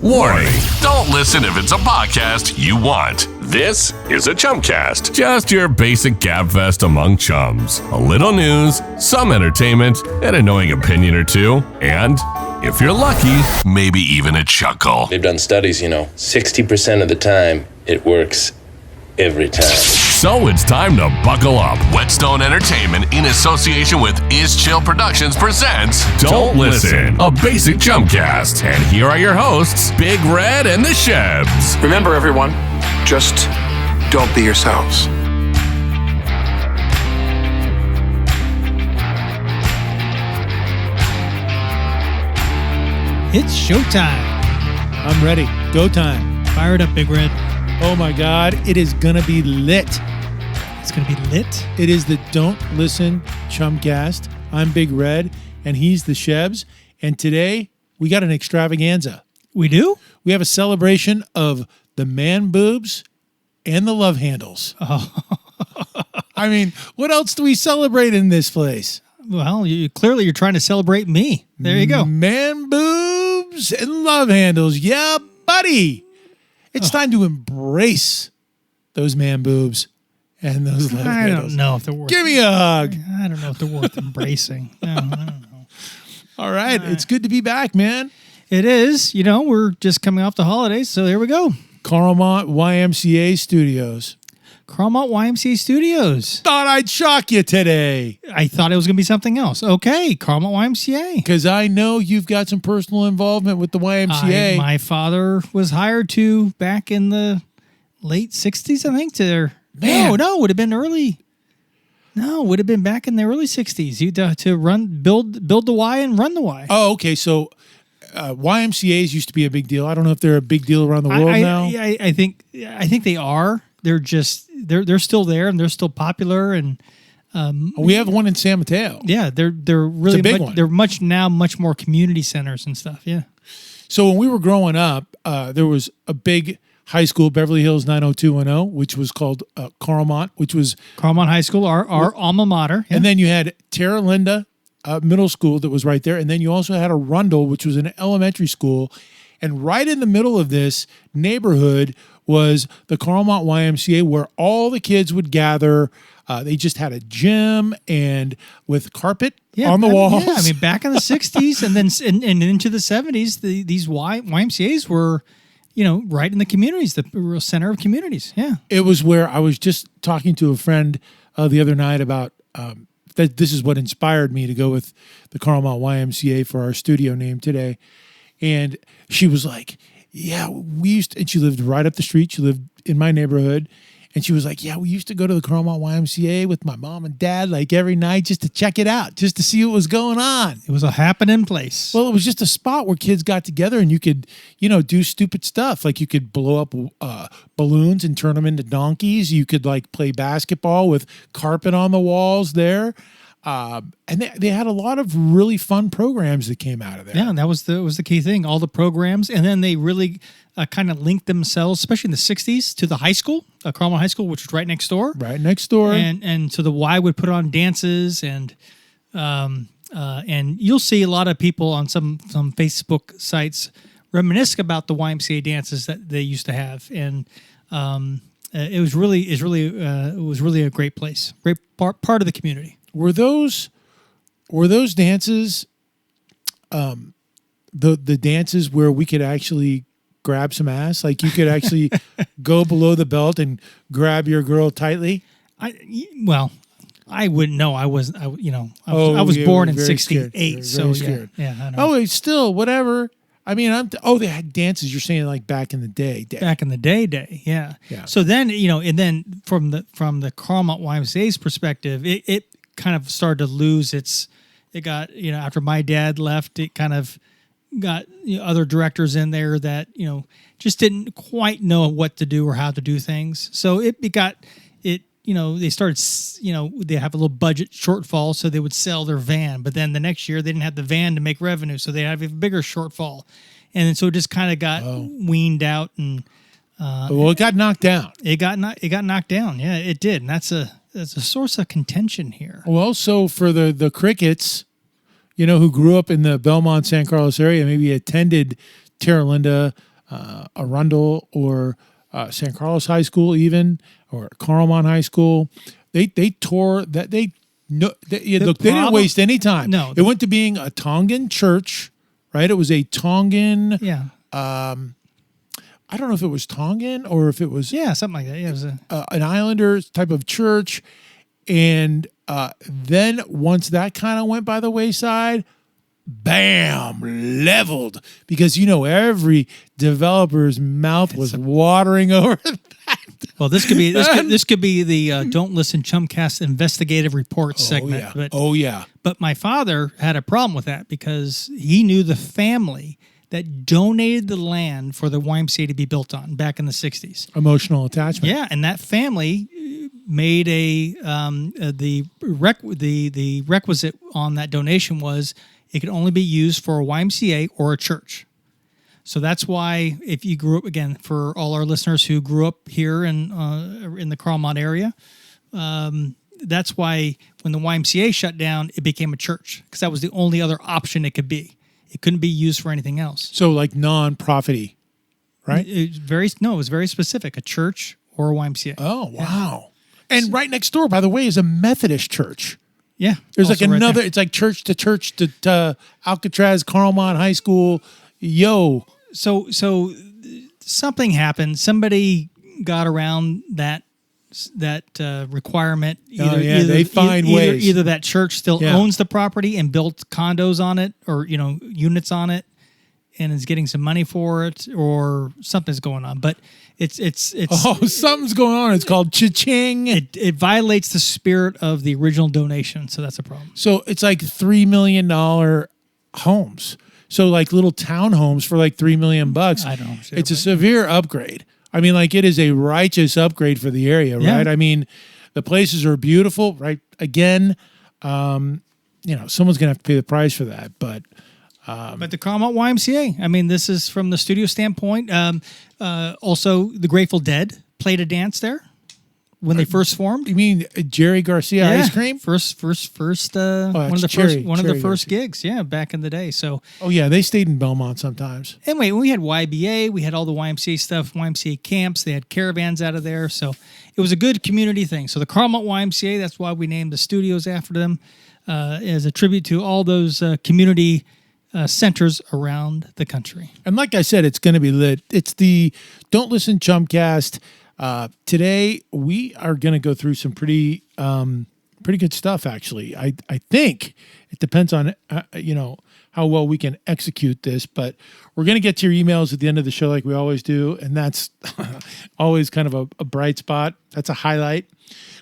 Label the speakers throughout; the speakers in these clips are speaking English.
Speaker 1: Warning, don't listen if it's a podcast you want. This is a Chumcast. Just your basic gabfest among chums. A little news, some entertainment, an annoying opinion or two, and, if you're lucky, maybe even a chuckle.
Speaker 2: They've done studies, 60% of the time, it works every time.
Speaker 1: So it's time to buckle up. Whetstone Entertainment, in association with Is Chill Productions, presents Don't Listen, a basic Chumcast. And here are your hosts, Big Red and the Shebs.
Speaker 3: Remember, everyone, just don't be yourselves.
Speaker 4: It's showtime.
Speaker 5: I'm ready. Go time.
Speaker 4: Fire it up, Big Red.
Speaker 5: Oh my God, it is gonna be lit.
Speaker 4: It's going to be lit.
Speaker 5: It is the Don't Listen Chumcast. I'm Big Red, and he's the Shebs. And today, we got an extravaganza.
Speaker 4: We do?
Speaker 5: We have a celebration of the man boobs and the love handles.
Speaker 4: Oh.
Speaker 5: I mean, what else do we celebrate in this place?
Speaker 4: Well, clearly you're trying to celebrate me. There you go.
Speaker 5: Man boobs and love handles. Yeah, buddy. It's time to embrace those man boobs and those love handles.
Speaker 4: I don't know if they're worth
Speaker 5: Give me a hug.
Speaker 4: I don't know if they're worth embracing. No, I don't know.
Speaker 5: All right. It's good to be back, man.
Speaker 4: It is. We're just coming off the holidays, so here we go.
Speaker 5: Carlmont YMCA Studios.
Speaker 4: Carlmont YMCA Studios.
Speaker 5: Thought I'd shock you today.
Speaker 4: I thought it was going to be something else. Okay, Carlmont YMCA.
Speaker 5: Because I know you've got some personal involvement with the YMCA.
Speaker 4: My father was hired to back in the late 60s, I think.
Speaker 5: Man.
Speaker 4: No, it would have been early. No, it would have been back in the early 60s. To build the Y and run the Y.
Speaker 5: Oh, okay. So YMCAs used to be a big deal. I don't know if they're a big deal around the world now.
Speaker 4: I think they are. They're just they're still there and they're still popular and
Speaker 5: we have one in San Mateo.
Speaker 4: Yeah, they're really
Speaker 5: a big one.
Speaker 4: They're much more community centers and stuff. Yeah.
Speaker 5: So when we were growing up, there was a big high school, Beverly Hills 90210, which was called Carlmont, which was
Speaker 4: Carlmont High School, our alma mater. Yeah.
Speaker 5: And then you had Terra Linda Middle School that was right there, and then you also had Arundel, which was an elementary school, and right in the middle of this neighborhood was the Carlmont YMCA, where all the kids would gather. They just had a gym and with carpet on the walls.
Speaker 4: Yeah, I mean, back in the 60s and then and into the 70s, these YMCAs were, right in the communities, the real center of communities. Yeah.
Speaker 5: It was where I was just talking to a friend the other night about that. This is what inspired me to go with the Carlmont YMCA for our studio name today. And she was like, yeah, we used to, and she lived right up the street. She lived in my neighborhood. And she was like, yeah, we used to go to the Carlmont YMCA with my mom and dad like every night just to check it out, just to see what was going on.
Speaker 4: It was a happening place.
Speaker 5: Well, it was just a spot where kids got together and you could, do stupid stuff. Like you could blow up balloons and turn them into donkeys. You could play basketball with carpet on the walls there. And they had a lot of really fun programs that came out of there.
Speaker 4: Yeah, and that was the key thing. All the programs, and then they really kind of linked themselves, especially in the 60s, to the high school, Carlmont High School, which was right next door.
Speaker 5: Right next door.
Speaker 4: And so the Y would put on dances, and you'll see a lot of people on some Facebook sites reminisce about the YMCA dances that they used to have, and it was really a great place, great part of the community.
Speaker 5: Were those dances, the dances where we could actually grab some ass? Like you could actually go below the belt and grab your girl tightly?
Speaker 4: I wouldn't know. I was born in '68, so
Speaker 5: scared.
Speaker 4: Yeah. I know.
Speaker 5: Oh, still whatever. I mean, they had dances. You're saying like back in the day.
Speaker 4: Back in the day, yeah. So then, and then from the Carlmont YMCA's perspective, it kind of started to lose it got, after my dad left, it kind of got other directors in there that, just didn't quite know what to do or how to do things. So they started, they have a little budget shortfall, so they would sell their van. But then the next year they didn't have the van to make revenue, so they have a bigger shortfall. And then so it just kind of got weaned out and
Speaker 5: it got knocked down.
Speaker 4: It got knocked down. Yeah, it did. And that's a source of contention here.
Speaker 5: Well, so for the crickets, who grew up in the Belmont, San Carlos area, maybe attended Terra Linda, Arundel, or San Carlos High School, even, or Carlmont High School. They tore that. Look, they didn't waste any time.
Speaker 4: No.
Speaker 5: It went to being a Tongan church, right? It was a Tongan.
Speaker 4: Yeah.
Speaker 5: I don't know if it was Tongan or if it was
Speaker 4: Something like that. Yeah, it was
Speaker 5: an Islander type of church. And then once that kind of went by the wayside, bam, leveled. Because, every developer's mouth was watering over that.
Speaker 4: Well, this could be the Don't Listen Chumcast investigative report segment.
Speaker 5: Yeah.
Speaker 4: But my father had a problem with that because he knew the family that donated the land for the YMCA to be built on back in the 60s.
Speaker 5: Emotional attachment.
Speaker 4: Yeah, and that family made the requisite on that donation was it could only be used for a YMCA or a church. So that's why if you grew up, again, for all our listeners who grew up here in the Carlmont area, that's why when the YMCA shut down, it became a church because that was the only other option it could be. It couldn't be used for anything else.
Speaker 5: So like non-profity, right?
Speaker 4: It was very specific, a church or a YMCA.
Speaker 5: Oh, wow. Yeah. And right next door, by the way, is a Methodist church.
Speaker 4: Yeah.
Speaker 5: There's like another, it's like church to Alcatraz, Carlmont High School. Yo.
Speaker 4: So something happened. Somebody got around that requirement.
Speaker 5: They find ways.
Speaker 4: Either that church still owns the property and built condos on it, or units on it, and is getting some money for it, or something's going on. But it's
Speaker 5: something's going on. It's called cha-ching.
Speaker 4: It violates the spirit of the original donation, so that's a problem.
Speaker 5: So it's like $3 million homes. So like little townhomes for like $3 million. I
Speaker 4: don't know.
Speaker 5: It's a severe upgrade. I mean, like it is a righteous upgrade for the area, right? I mean, the places are beautiful, right? Again, someone's gonna have to pay the price for that, but
Speaker 4: the Carlmont YMCA. I mean, this is from the studio standpoint. Also, the Grateful Dead played a dance there when they first formed.
Speaker 5: You mean Jerry Garcia ice cream?
Speaker 4: First. One of the first gigs. Yeah, back in the day. So.
Speaker 5: Oh yeah, they stayed in Belmont sometimes.
Speaker 4: Anyway, we had YBA. We had all the YMCA stuff. YMCA camps. They had caravans out of there. So it was a good community thing. So the Carlmont YMCA. That's why we named the studios after them, as a tribute to all those community centers around the country.
Speaker 5: And like I said, it's going to be lit. It's the Don't Listen Chumcast. Today we are going to go through some pretty good stuff. Actually, I think it depends on how well we can execute this, but we're going to get to your emails at the end of the show like we always do, and that's always kind of a bright spot. That's a highlight.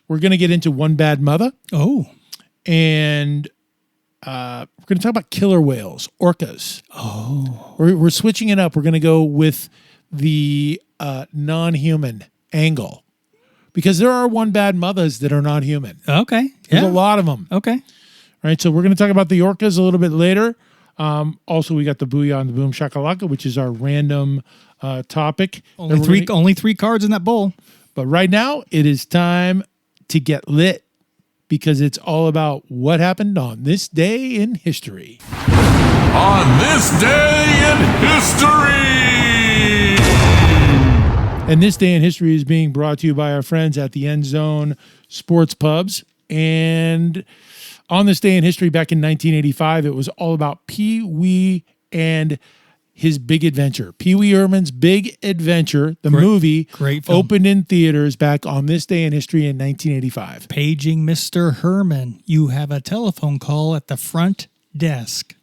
Speaker 5: We're going to get into One Bad Mother.
Speaker 4: Oh,
Speaker 5: and we're going to talk about killer whales, orcas.
Speaker 4: Oh,
Speaker 5: we're switching it up. We're going to go with the non-human angle, because there are one bad mothers that are not human.
Speaker 4: Okay.
Speaker 5: There's a lot of them.
Speaker 4: Okay.
Speaker 5: Right. So we're going to talk about the orcas a little bit later. Also, we got the Booyah and the Boom Shakalaka, which is our random topic.
Speaker 4: Only three cards in that bowl.
Speaker 5: But right now, it is time to get lit, because it's all about what happened on this day in history.
Speaker 1: On this day in history!
Speaker 5: And this day in history is being brought to you by our friends at the End Zone Sports Pubs. And on this day in history, back in 1985, it was all about Pee-wee and his Big Adventure. Pee-wee Herman's Big Adventure, the movie,
Speaker 4: great film,
Speaker 5: opened in theaters back on this day in history in 1985.
Speaker 4: Paging Mr. Herman. You have a telephone call at the front desk.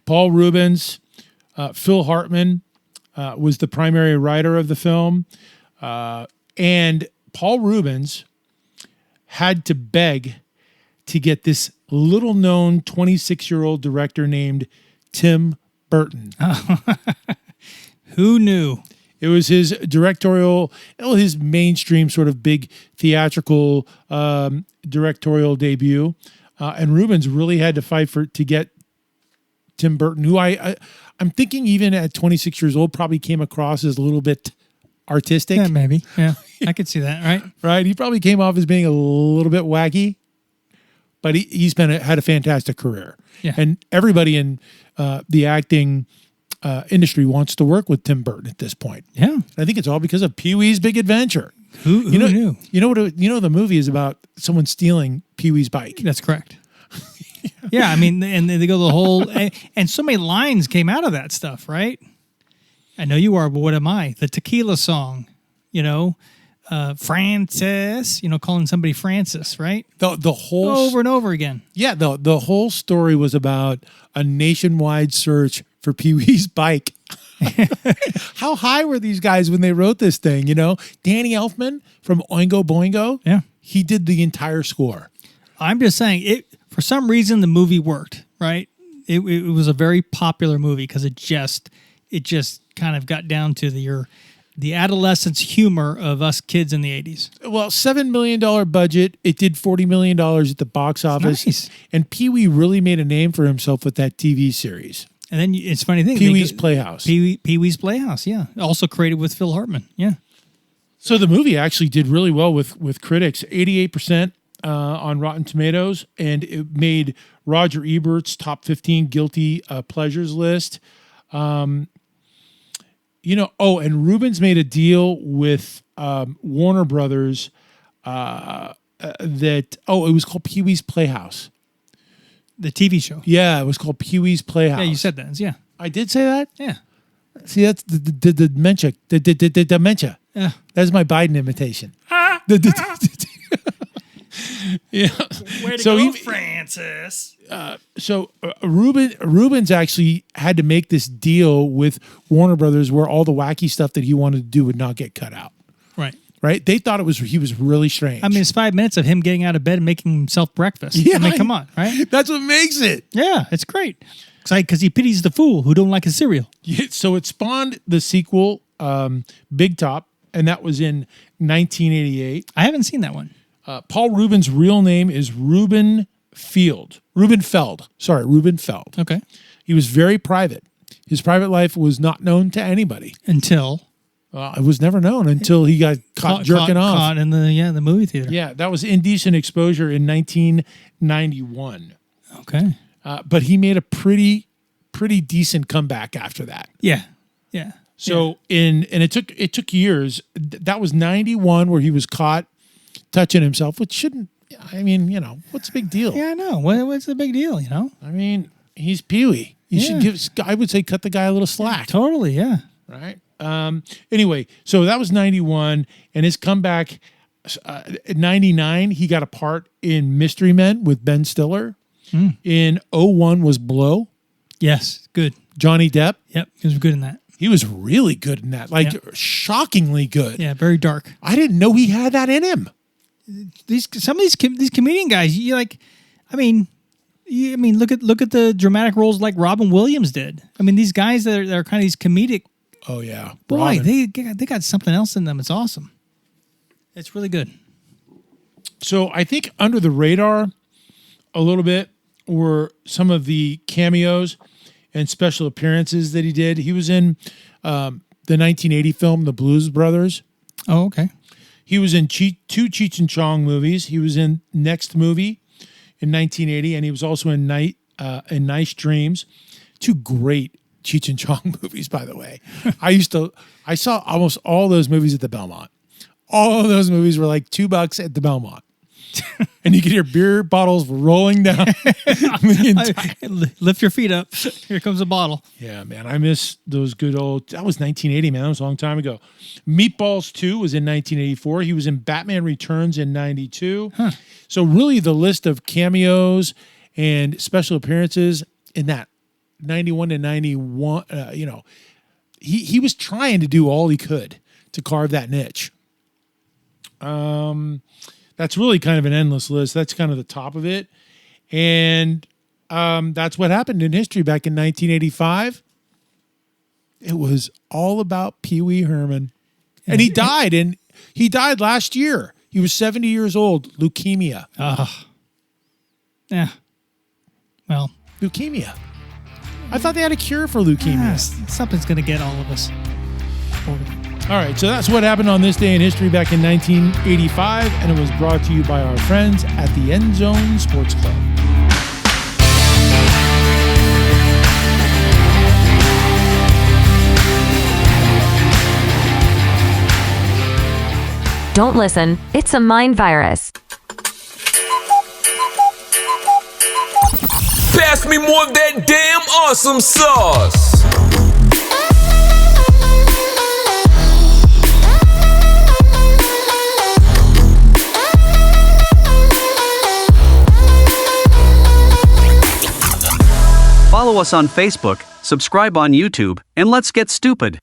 Speaker 5: Paul Rubens, Phil Hartman, was the primary writer of the film. And Paul Rubens had to beg to get this little-known 26-year-old director named Tim Burton.
Speaker 4: Who knew?
Speaker 5: It was his his mainstream sort of big theatrical directorial debut. And Rubens really had to fight to get Tim Burton, who I'm thinking even at 26 years old probably came across as a little bit artistic.
Speaker 4: Yeah, maybe. Yeah, I could see that, right?
Speaker 5: Right. He probably came off as being a little bit wacky, but he's had a fantastic career.
Speaker 4: Yeah.
Speaker 5: And everybody in the acting industry wants to work with Tim Burton at this point.
Speaker 4: Yeah.
Speaker 5: I think it's all because of Pee-wee's Big Adventure.
Speaker 4: Who knew?
Speaker 5: You know the movie is about someone stealing Pee-wee's bike.
Speaker 4: That's correct. Yeah, I mean, and they go the whole, and so many lines came out of that stuff, right? I know you are, but what am I? The tequila song, Francis, calling somebody Francis, right?
Speaker 5: The whole
Speaker 4: over and over again.
Speaker 5: Yeah, the whole story was about a nationwide search for Pee-wee's bike. How high were these guys when they wrote this thing? Danny Elfman from Oingo Boingo.
Speaker 4: Yeah,
Speaker 5: he did the entire score. I'm
Speaker 4: just saying it. For some reason, the movie worked. Right? It was a very popular movie because it just kind of got down to the adolescence humor of us kids in the 80s.
Speaker 5: Well, $7 million budget. It did $40 million at the box office.
Speaker 4: Nice.
Speaker 5: And Pee-wee really made a name for himself with that TV series.
Speaker 4: And then it's a funny thing.
Speaker 5: Pee-wee's Playhouse.
Speaker 4: Pee-wee's Playhouse, yeah. Also created with Phil Hartman, yeah.
Speaker 5: So the movie actually did really well with critics, 88% on Rotten Tomatoes, and it made Roger Ebert's top 15 guilty pleasures list. And Rubens made a deal with Warner Brothers it was called Pee-wee's Playhouse.
Speaker 4: The TV show.
Speaker 5: Yeah, it was called Pee-wee's Playhouse.
Speaker 4: Yeah, you said that. Yeah.
Speaker 5: I did say that?
Speaker 4: Yeah.
Speaker 5: See, that's the dementia. The dementia.
Speaker 4: Yeah.
Speaker 5: That's my Biden imitation. Yeah.
Speaker 4: Way to go, Francis.
Speaker 5: Rubens actually had to make this deal with Warner Brothers where all the wacky stuff that he wanted to do would not get cut out. Right? They thought he was really strange.
Speaker 4: I mean, it's 5 minutes of him getting out of bed and making himself breakfast.
Speaker 5: Yeah,
Speaker 4: I mean, come on, right?
Speaker 5: That's what makes it.
Speaker 4: Yeah, it's great. Because he pities the fool who don't like his cereal.
Speaker 5: Yeah, so it spawned the sequel, Big Top, and that was in 1988.
Speaker 4: I haven't seen that one.
Speaker 5: Paul Rubens' real name is Reuben Feld.
Speaker 4: Okay.
Speaker 5: He was very private. His private life was not known to anybody.
Speaker 4: Until?
Speaker 5: It was never known until he got caught jerking off.
Speaker 4: Caught in the movie theater.
Speaker 5: Yeah, that was Indecent Exposure in 1991.
Speaker 4: Okay.
Speaker 5: But he made a pretty decent comeback after that.
Speaker 4: Yeah.
Speaker 5: So it took years. That was 91 where he was caught touching himself, which shouldn't. I mean, what's the big deal?
Speaker 4: Yeah, I know. What's the big deal?
Speaker 5: I mean, he's Pee-wee. You should I would say, cut the guy a little slack.
Speaker 4: Totally. Yeah.
Speaker 5: Right. Anyway, so that was 91, and his comeback, 99, he got a part in Mystery Men with Ben Stiller. In 01 was Blow.
Speaker 4: Yes, good.
Speaker 5: Johnny Depp.
Speaker 4: Yep, he was good in that.
Speaker 5: He was really good in that, shockingly good.
Speaker 4: Yeah, very dark.
Speaker 5: I didn't know he had that in him.
Speaker 4: Some of these comedian guys, look at the dramatic roles like Robin Williams did. I mean, these guys that are kind of these comedic.
Speaker 5: Oh yeah,
Speaker 4: boy,
Speaker 5: Robin.
Speaker 4: they got something else in them. It's awesome. It's really good.
Speaker 5: So I think under the radar, a little bit were some of the cameos and special appearances that he did. He was in the 1980 film The Blues Brothers.
Speaker 4: Oh, okay.
Speaker 5: He was in two Cheech and Chong movies. He was in Next Movie in 1980, and he was also in Nice Dreams. Two great Cheech and Chong movies, by the way. I saw almost all those movies at the Belmont. All of those movies were like $2 at the Belmont. And you could hear beer bottles rolling down.
Speaker 4: Lift your feet up. Here comes a bottle.
Speaker 5: Yeah, man. I miss those good old. That was 1980, man. That was a long time ago. Meatballs 2 was in 1984. He was in Batman Returns in 92.
Speaker 4: Huh.
Speaker 5: So really the list of cameos and special appearances in that 91 to 91, he was trying to do all he could to carve that niche. That's really kind of an endless list. That's kind of the top of it. And that's what happened in history back in 1985. It was all about Pee-wee Herman. And he died last year. He was 70 years old, leukemia.
Speaker 4: Yeah. Well.
Speaker 5: Leukemia. I thought they had a cure for leukemia.
Speaker 4: Something's going to get all of us.
Speaker 5: All right, so that's what happened on this day in history back in 1985, and it was brought to you by our friends at the End Zone Sports Club.
Speaker 6: Don't listen. It's a mind virus.
Speaker 7: Pass me more of that damn awesome sauce.
Speaker 8: Follow us on Facebook, subscribe on YouTube, and let's get stupid.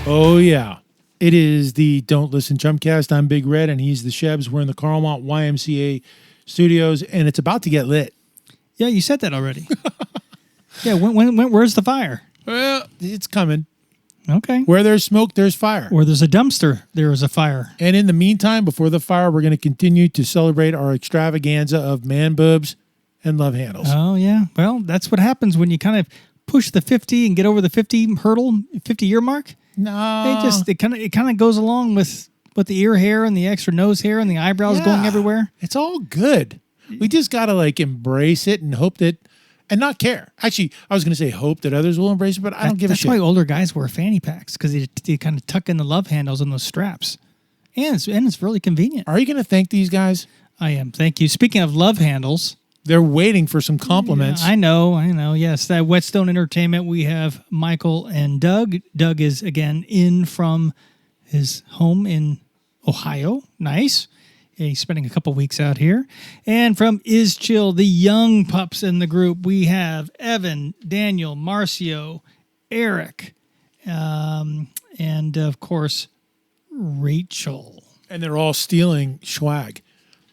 Speaker 5: Oh, yeah. It is the Don't Listen Chumcast. I'm Big Red, and he's the Shebs. We're in the Carlmont YMCA Studios, and it's about to get lit.
Speaker 4: Yeah, you said that already. Yeah, where's the fire?
Speaker 5: Well, it's coming.
Speaker 4: Okay.
Speaker 5: Where there's smoke, there's fire.
Speaker 4: Where there's a dumpster, there is a fire.
Speaker 5: And in the meantime, before the fire, we're going to continue to celebrate our extravaganza of man boobs and love handles.
Speaker 4: Oh, yeah. Well, that's what happens when you kind of push the 50 and get over the 50 hurdle, 50-year mark.
Speaker 5: No.
Speaker 4: It kind of goes along with the ear hair and the extra nose hair and the eyebrows going everywhere.
Speaker 5: It's all good. We just got to embrace it and hope that, and not care. Actually, I was going to say hope that others will embrace it, but I don't give a shit.
Speaker 4: That's why older guys wear fanny packs, because they kind of tuck in the love handles on those straps. And it's really convenient.
Speaker 5: Are you going to thank these guys?
Speaker 4: I am. Thank you. Speaking of love handles.
Speaker 5: They're waiting for some compliments.
Speaker 4: Yeah, I know. Yes, that Whetstone Entertainment, we have Michael and Doug. Doug is, again, in from his home in Ohio. Nice. He's spending a couple weeks out here. And from Is Chill, the young pups in the group, we have Evan, Daniel, Marcio, Eric, and, of course, Rachel.
Speaker 5: And they're all stealing swag.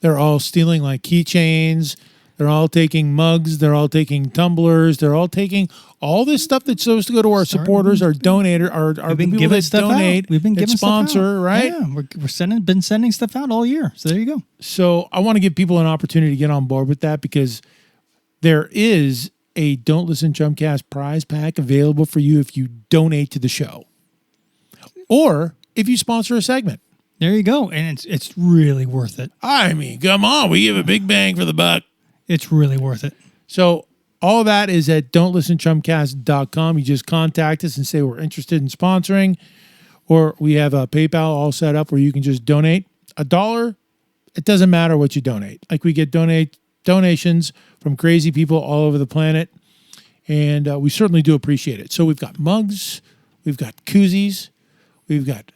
Speaker 5: They're all stealing, keychains. They're all taking mugs. They're all taking tumblers. They're all taking all this stuff that's supposed to go to our supporters, our donator, our people that donate.
Speaker 4: We've been giving
Speaker 5: sponsor,
Speaker 4: stuff out.
Speaker 5: right?
Speaker 4: Yeah, we're been sending stuff out all year. So there you go.
Speaker 5: So I want to give people an opportunity to get on board with that, because there is a Don't Listen Chumcast prize pack available for you if you donate to the show, or if you sponsor a segment.
Speaker 4: There you go, and it's really worth it.
Speaker 5: I mean, come on, we give a big bang for the buck.
Speaker 4: It's really worth it.
Speaker 5: So all that is at don'tlistenchumcast.com. You just contact us and say we're interested in sponsoring, or we have a PayPal all set up where you can just donate $1. It doesn't matter what you donate. We get donations from crazy people all over the planet, and we certainly do appreciate it. So we've got mugs, we've got koozies, we've got...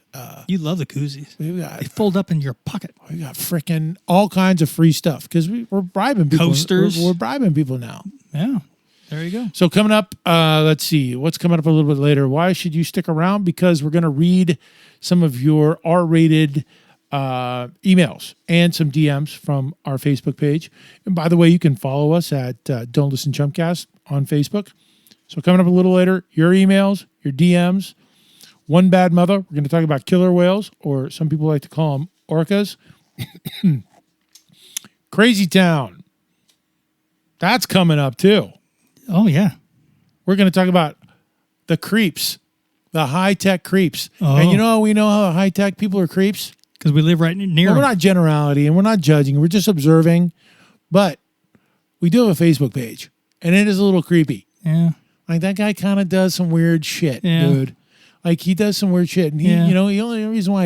Speaker 4: you love the koozies. They fold up in your pocket.
Speaker 5: We got freaking all kinds of free stuff, because we're bribing people.
Speaker 4: Coasters.
Speaker 5: We're bribing people now.
Speaker 4: Yeah. There you go.
Speaker 5: So coming up, let's see. What's coming up a little bit later? Why should you stick around? Because we're going to read some of your R-rated emails and some DMs from our Facebook page. And by the way, you can follow us at Don't Listen Chumcast on Facebook. So coming up a little later, your emails, your DMs. One Bad Mother. We're going to talk about killer whales, or some people like to call them orcas. Crazy Town. That's coming up too.
Speaker 4: Oh, yeah.
Speaker 5: We're going to talk about the creeps, the high-tech creeps.
Speaker 4: Oh.
Speaker 5: And we know how high-tech people are creeps.
Speaker 4: Because we live right near
Speaker 5: Well,
Speaker 4: them.
Speaker 5: we're not generality, and we're not judging. We're just observing. But we do have a Facebook page, and it is a little creepy.
Speaker 4: Yeah.
Speaker 5: That guy kind of does some weird shit,
Speaker 4: Yeah.
Speaker 5: dude. He does some weird shit, and he,
Speaker 4: Yeah.
Speaker 5: the only reason why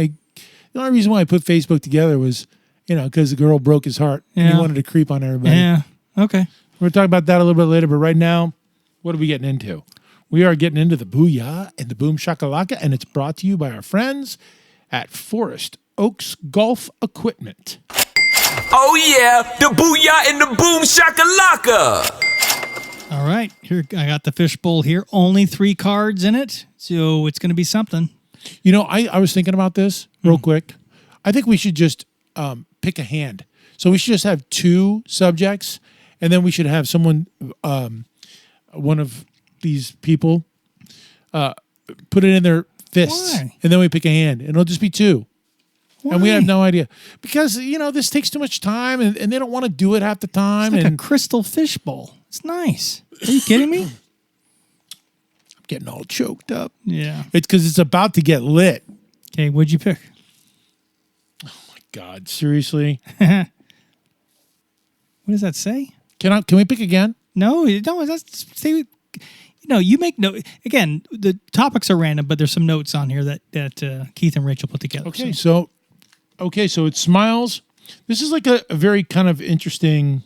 Speaker 5: I put Facebook together was, because the girl broke his heart, and he
Speaker 4: Yeah.
Speaker 5: wanted to creep on everybody.
Speaker 4: Yeah. Okay.
Speaker 5: We're going to talk about that a little bit later, but right now, what are we getting into? We are getting into the Booyah and the Boom Shakalaka, and it's brought to you by our friends at Forest Oaks Golf Equipment.
Speaker 7: Oh yeah, the booyah and the boom shakalaka.
Speaker 4: All right. Here, I got the fishbowl here. Only 3 cards in it, so it's going to be something.
Speaker 5: I was thinking about this real quick. I think we should just pick a hand. So we should just have 2 subjects, and then we should have someone, one of these people, put it in their fists.
Speaker 4: Why?
Speaker 5: And then we pick a hand, and it'll just be 2.
Speaker 4: Why?
Speaker 5: And we have no idea. Because, this takes too much time, and they don't want to do it half the time.
Speaker 4: It's like
Speaker 5: and
Speaker 4: a crystal fishbowl. It's nice. Are you kidding me?
Speaker 5: I'm getting all choked up.
Speaker 4: Yeah.
Speaker 5: It's because it's about to get lit.
Speaker 4: Okay, what'd you pick?
Speaker 5: God, seriously?
Speaker 4: What does that say?
Speaker 5: Can we pick again?
Speaker 4: No, that's say. You make note again. The topics are random, but there's some notes on here that Keith and Rachel put together.
Speaker 5: Okay, so it's smiles. This is like a very kind of interesting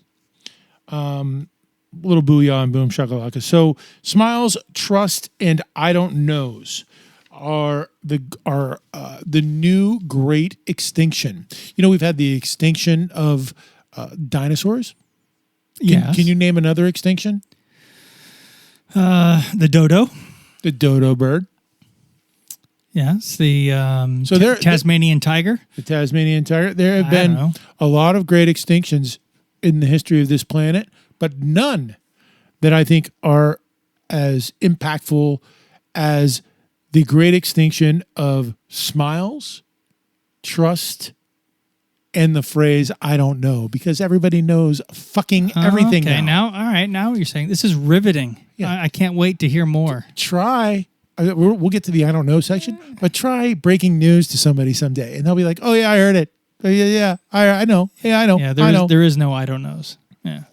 Speaker 5: little booyah and boom shakalaka. So smiles, trust, and I don't knows are the new great extinction. We've had the extinction of dinosaurs.
Speaker 4: Yes.
Speaker 5: Can you name another extinction?
Speaker 4: The dodo.
Speaker 5: The dodo bird.
Speaker 4: Yes. The Tasmanian tiger.
Speaker 5: The Tasmanian tiger. There have been a lot of great extinctions in the history of this planet, but none that I think are as impactful as the great extinction of smiles, trust, and the phrase "I don't know," because everybody knows fucking everything
Speaker 4: okay,
Speaker 5: now.
Speaker 4: All right, now you're saying this is riveting. Yeah. I can't wait to hear more.
Speaker 5: Try. We'll get to the I don't know section, but try breaking news to somebody someday, and they'll be like, "Oh yeah, I heard it. Oh, yeah, I know. Yeah, I know.
Speaker 4: Yeah, there is no I don't knows. Yeah."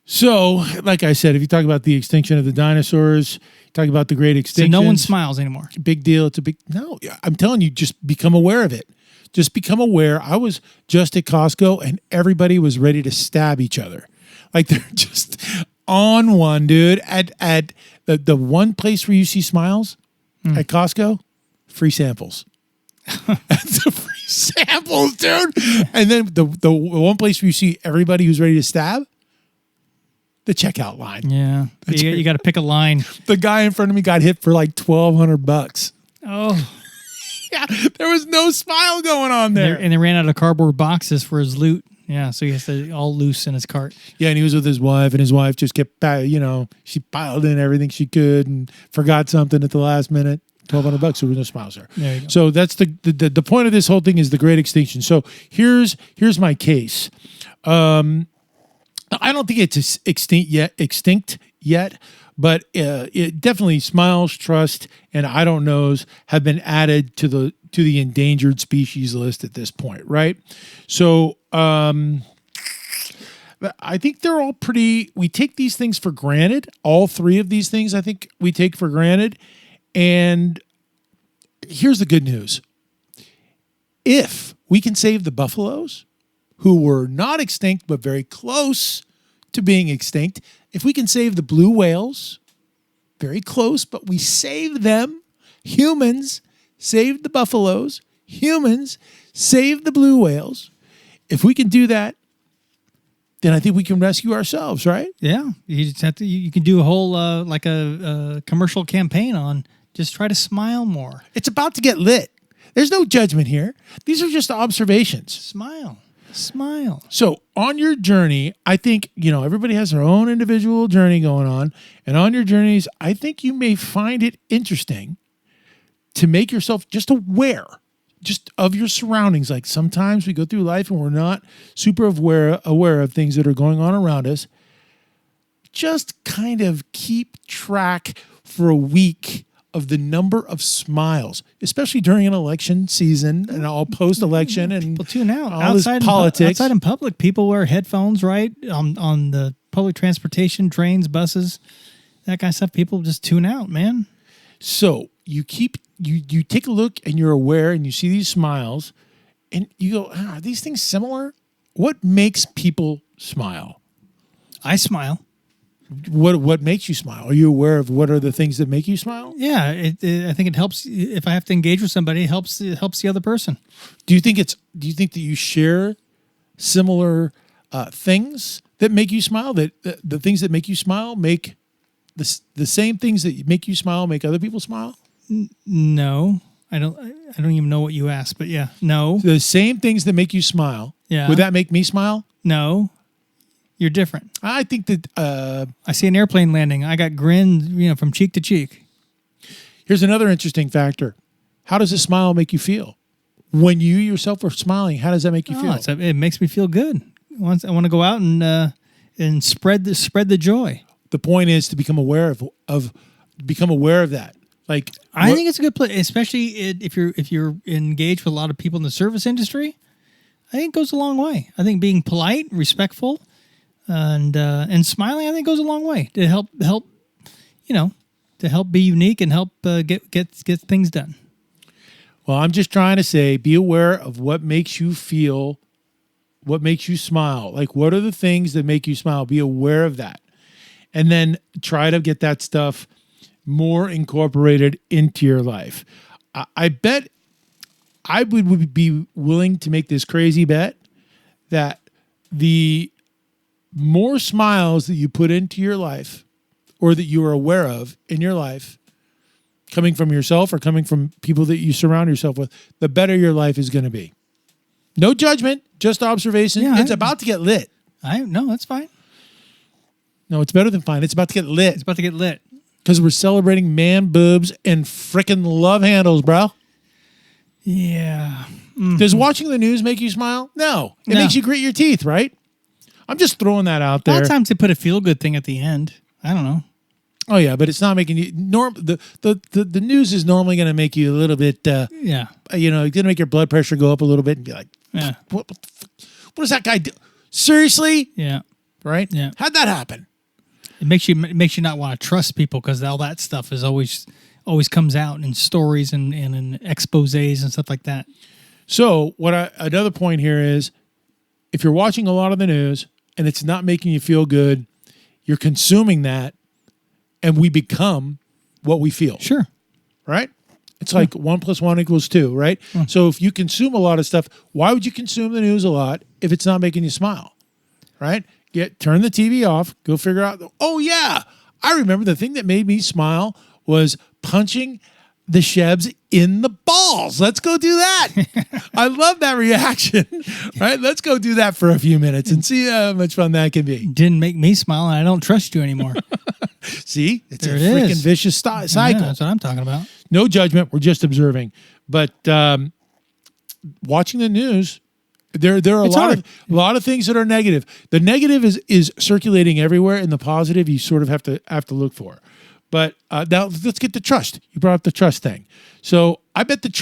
Speaker 5: So, like I said, if you talk about the extinction of the dinosaurs, talk about the great extinction.
Speaker 4: So no one smiles anymore.
Speaker 5: Big deal. No. I'm telling you, just become aware of it. Just become aware. I was just at Costco and everybody was ready to stab each other. Like they're just on one, dude. At the one place where you see smiles at Costco, free samples. That's the free samples, dude. And then the one place where you see everybody who's ready to stab, the checkout line.
Speaker 4: Yeah. You got to pick a line.
Speaker 5: The guy in front of me got hit for like $1,200.
Speaker 4: Oh.
Speaker 5: Yeah, there was no smile going on there.
Speaker 4: And they ran out of cardboard boxes for his loot. Yeah, so he has to all loose in his cart.
Speaker 5: Yeah, and he was with his wife, and his wife just kept, she piled in everything she could and forgot something at the last minute. $1,200, so there was no smiles there.
Speaker 4: There you go.
Speaker 5: So that's the point of this whole thing is the great extinction. So here's my case. I don't think it's extinct yet, but it definitely smiles, trust, and I don't knows have been added to the endangered species list at this point, right? So I think they're all we take these things for granted. All three of these things I think we take for granted. And here's the good news. If we can save the buffaloes, who were not extinct but very close to being extinct, if we can save the blue whales, very close, but we saved them, humans saved the buffaloes, humans saved the blue whales. If we can do that, then I think we can rescue ourselves, right?
Speaker 4: Yeah, you just have to. You can do a whole like a commercial campaign on just try to smile more.
Speaker 5: It's about to get lit. There's no judgment here. These are just observations.
Speaker 4: Smile.
Speaker 5: So on your journey, I think, everybody has their own individual journey going on. And on your journeys, I think you may find it interesting to make yourself just aware just of your surroundings. Like sometimes we go through life and we're not super aware of things that are going on around us. Just kind of keep track for a week of the number of smiles, especially during an election season and all post-election and
Speaker 4: people tune out.
Speaker 5: All this politics.
Speaker 4: Outside in public, people wear headphones, right? On the public transportation, trains, buses, that kind of stuff. People just tune out, man.
Speaker 5: So you take a look and you're aware and you see these smiles and you go, are these things similar? What makes people smile?
Speaker 4: I smile.
Speaker 5: What makes you smile? Are you aware of what are the things that make you smile?
Speaker 4: Yeah, I think it helps. If I have to engage with somebody, it helps the other person.
Speaker 5: Do you think that you share similar things that make you smile? That the things that make you smile make the same things that make you smile make other people smile?
Speaker 4: No, I don't even know what you asked, but yeah, no.
Speaker 5: The same things that make you smile.
Speaker 4: Yeah.
Speaker 5: Would that make me smile?
Speaker 4: No. You're different.
Speaker 5: I think that
Speaker 4: I see an airplane landing. I got grins, from cheek to cheek.
Speaker 5: Here's another interesting factor. How does a smile make you feel? When you yourself are smiling, how does that make you feel?
Speaker 4: It makes me feel good. I want to go out and spread the joy.
Speaker 5: The point is to become aware of that. Like
Speaker 4: I think it's a good place, especially if you're engaged with a lot of people in the service industry. I think it goes a long way. I think being polite, respectful, and smiling, I think goes a long way to help to help be unique and help get things done.
Speaker 5: Well, I'm just trying to say, be aware of what makes you feel, what makes you smile. Like, what are the things that make you smile? Be aware of that. And then try to get that stuff more incorporated into your life. I bet I would be willing to make this crazy bet that the more smiles that you put into your life or that you are aware of in your life, coming from yourself or coming from people that you surround yourself with, the better your life is going to be. No judgment, just observation.
Speaker 4: Yeah,
Speaker 5: it's about to get lit.
Speaker 4: No, that's fine.
Speaker 5: No, it's better than fine. It's about to get lit.
Speaker 4: It's about to get lit.
Speaker 5: Because we're celebrating man boobs and frickin' love handles, bro.
Speaker 4: Yeah.
Speaker 5: Does watching the news make you smile? No. It makes you grit your teeth, right? I'm just throwing that out there.
Speaker 4: A lot of times they put a feel-good thing at the end. I don't know.
Speaker 5: Oh, yeah, but it's not making you... The news is normally going to make you a little bit...
Speaker 4: Yeah.
Speaker 5: Going to make your blood pressure go up a little bit and be like,
Speaker 4: Yeah.
Speaker 5: What does that guy do? Seriously?
Speaker 4: Yeah.
Speaker 5: Right?
Speaker 4: Yeah.
Speaker 5: How'd that happen?
Speaker 4: It makes you not want to trust people because all that stuff is always comes out in stories and in exposés and stuff like that.
Speaker 5: So another point here is, if you're watching a lot of the news and it's not making you feel good, you're consuming that, and we become what we feel.
Speaker 4: Sure.
Speaker 5: Right? It's like 1 + 1 = 2, right? So if you consume a lot of stuff, why would you consume the news a lot if it's not making you smile? Right? Turn the TV off, go figure out, oh yeah, I remember the thing that made me smile was punching the Shebs in the balls. Let's go do that. I love that reaction. Right? Let's go do that for a few minutes and see how much fun that can be.
Speaker 4: Didn't make me smile, and I don't trust you anymore.
Speaker 5: See? It's
Speaker 4: there
Speaker 5: a
Speaker 4: it
Speaker 5: freaking
Speaker 4: is.
Speaker 5: vicious cycle.
Speaker 4: Yeah, that's what I'm talking about.
Speaker 5: No judgment. We're just observing. But watching the news, there are a lot of things that are negative. The negative is circulating everywhere, and the positive you sort of have to look for. But now let's get to trust. You brought up the trust thing. So I bet that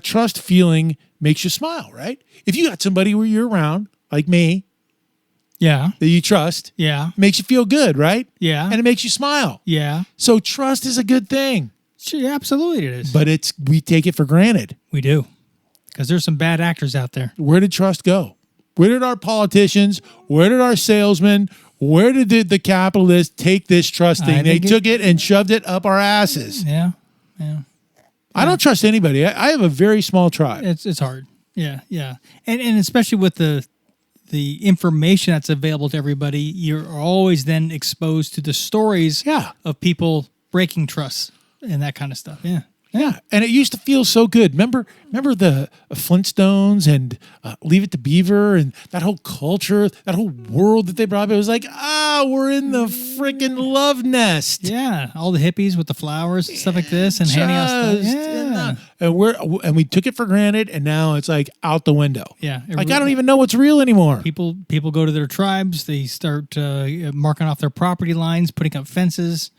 Speaker 5: trust feeling makes you smile, right? If you got somebody where you're around, like me,
Speaker 4: Yeah.
Speaker 5: that you trust,
Speaker 4: Yeah.
Speaker 5: makes you feel good, right?
Speaker 4: Yeah.
Speaker 5: And it makes you smile.
Speaker 4: Yeah.
Speaker 5: So trust is a good thing.
Speaker 4: Sure, absolutely it is.
Speaker 5: But we take it for granted.
Speaker 4: We do. Because there's some bad actors out there.
Speaker 5: Where did trust go? Where did our politicians, where did our salesmen, where did the capitalists take this trust thing? They took it and shoved it up our asses.
Speaker 4: Yeah. Yeah.
Speaker 5: I don't trust anybody. I have a very small tribe.
Speaker 4: It's hard. Yeah. Yeah. And especially with the information that's available to everybody, you're always then exposed to the stories of people breaking trust and that kind of stuff. Yeah.
Speaker 5: Yeah, and it used to feel so good. Remember the Flintstones and Leave It to Beaver and that whole culture, that whole world that they brought up. It was like, we're in the freaking love nest.
Speaker 4: Yeah, all the hippies with the flowers and stuff like this and handing out stuff. Yeah,
Speaker 5: and we took it for granted, and now it's like out the window.
Speaker 4: Yeah,
Speaker 5: like I don't even know what's real anymore.
Speaker 4: People go to their tribes. They start marking off their property lines, putting up fences.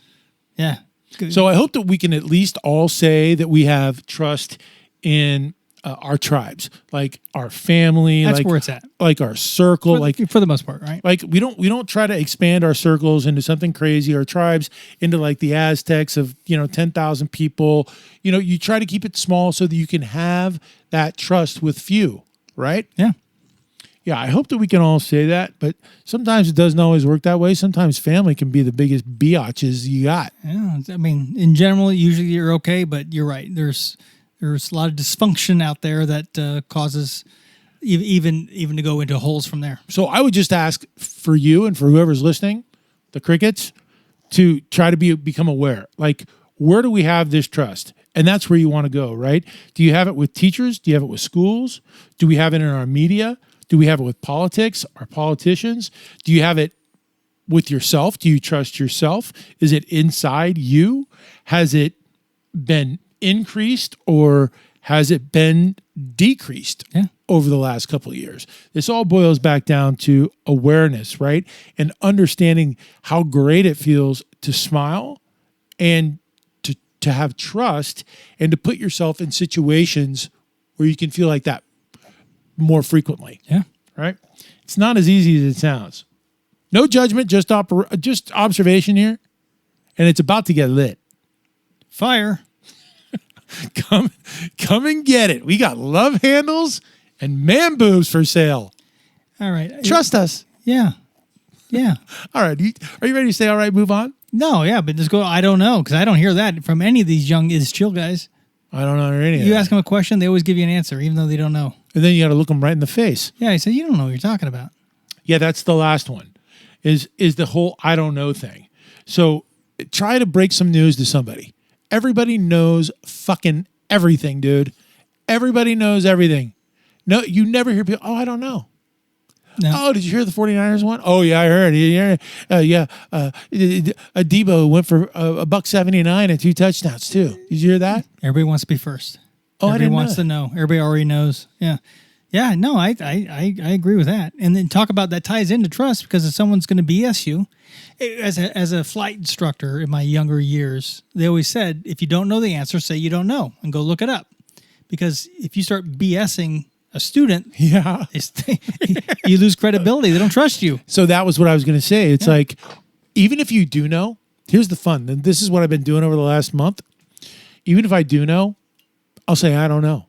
Speaker 4: Yeah. Good.
Speaker 5: So I hope that we can at least all say that we have trust in our tribes, like our family.
Speaker 4: That's
Speaker 5: like,
Speaker 4: where it's at.
Speaker 5: Like our circle,
Speaker 4: for the most part, right?
Speaker 5: Like we don't try to expand our circles into something crazy, our tribes into like the Aztecs of 10,000 people. You try to keep it small so that you can have that trust with few, right?
Speaker 4: Yeah.
Speaker 5: Yeah, I hope that we can all say that, but sometimes it doesn't always work that way. Sometimes family can be the biggest biatches you got.
Speaker 4: Yeah, I mean, in general, usually you're okay, but you're right. There's a lot of dysfunction out there that causes even to go into holes from there.
Speaker 5: So I would just ask for you and for whoever's listening, the crickets, to try to become aware. Like, where do we have this trust? And that's where you want to go, right? Do you have it with teachers? Do you have it with schools? Do we have it in our media? Do we have it with politics, our politicians? Do you have it with yourself? Do you trust yourself? Is it inside you? Has it been increased or has it been decreased over the last couple of years? This all boils back down to awareness, right? And understanding how great it feels to smile and to have trust and to put yourself in situations where you can feel like that more frequently.
Speaker 4: Yeah.
Speaker 5: Right? It's not as easy as it sounds. No judgment, just observation here. And it's about to get lit.
Speaker 4: Fire.
Speaker 5: Come and get it. We got love handles and man boobs for sale.
Speaker 4: All right.
Speaker 5: Trust us.
Speaker 4: Yeah. Yeah.
Speaker 5: All right. Are you ready to say, all right, move on?
Speaker 4: No, yeah, but just go, I don't know, because I don't hear that from any of these young is chill guys.
Speaker 5: I don't know any of
Speaker 4: You
Speaker 5: that.
Speaker 4: ask them a question, they always give you an answer, even though they don't know.
Speaker 5: And then you got to look them right in the face.
Speaker 4: Yeah, I say, you don't know what you're talking about.
Speaker 5: Yeah, that's the last one, is the whole I don't know thing. So try to break some news to somebody. Everybody knows fucking everything, dude. Everybody knows everything. No, you never hear people, oh, I don't know.
Speaker 4: No.
Speaker 5: Oh, did you hear the 49ers one? Oh, yeah, I heard. Yeah. Debo went for $179 and 2 touchdowns, too. Did you hear that?
Speaker 4: Everybody wants to be first.
Speaker 5: Oh, I
Speaker 4: Everybody
Speaker 5: didn't
Speaker 4: wants
Speaker 5: know.
Speaker 4: to know. Everybody already knows. Yeah. Yeah, no, I agree with that. And then talk about that ties into trust, because if someone's going to BS you, as a flight instructor in my younger years, they always said, if you don't know the answer, say you don't know and go look it up. Because if you start BSing a student,
Speaker 5: Yeah.
Speaker 4: you lose credibility. They don't trust you.
Speaker 5: So that was what I was going to say. It's like, even if you do know, here's the fun. And this is what I've been doing over the last month. Even if I do know, I'll say, I don't know.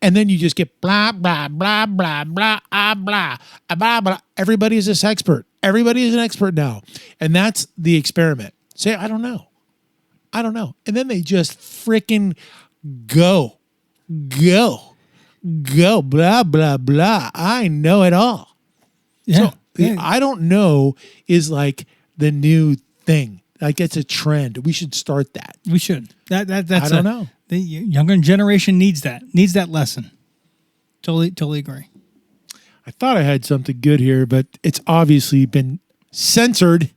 Speaker 5: And then you just get blah, blah, blah, blah, blah, blah, blah, blah. Everybody is this expert. Everybody is an expert now. And that's the experiment. Say, I don't know. I don't know. And then they just freaking go, blah, blah, blah. I know it all.
Speaker 4: Yeah.
Speaker 5: So I don't know is like the new thing. Like it's a trend. We should start that.
Speaker 4: We should. That's
Speaker 5: I don't know.
Speaker 4: The younger generation needs that lesson. Totally agree.
Speaker 5: I thought I had something good here, but it's obviously been censored.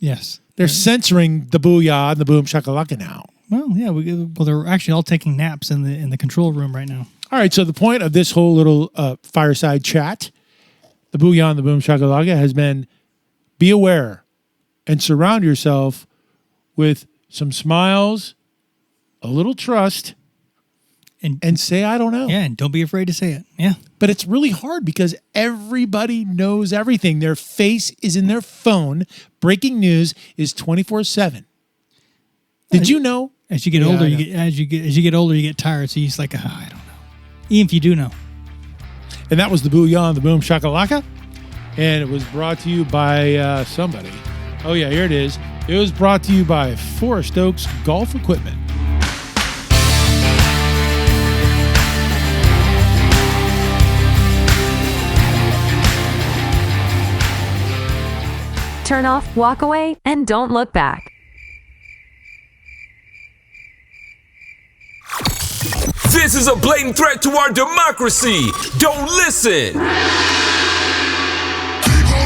Speaker 4: Yes.
Speaker 5: They're censoring the booyah and the boom shakalaka now.
Speaker 4: Well, yeah. They're actually all taking naps in the control room right now.
Speaker 5: All right, so the point of this whole little fireside chat, the booyah and the boom shakalaka, has been be aware and surround yourself with some smiles, a little trust, and say, I don't know.
Speaker 4: Yeah, and don't be afraid to say it. Yeah.
Speaker 5: But it's really hard because everybody knows everything. Their face is in their phone. Breaking news is 24/7. Did you know?
Speaker 4: As you get
Speaker 5: Yeah,
Speaker 4: older,
Speaker 5: I
Speaker 4: you
Speaker 5: know.
Speaker 4: get tired. So you're just like, I don't know. Even if you do know.
Speaker 5: And that was the booyah and the boom shakalaka. And it was brought to you by somebody. Oh, yeah, here it is. It was brought to you by Forest Oaks Golf Equipment.
Speaker 6: Turn off, walk away, and don't look back.
Speaker 7: This is a blatant threat to our democracy. Don't listen.
Speaker 9: People,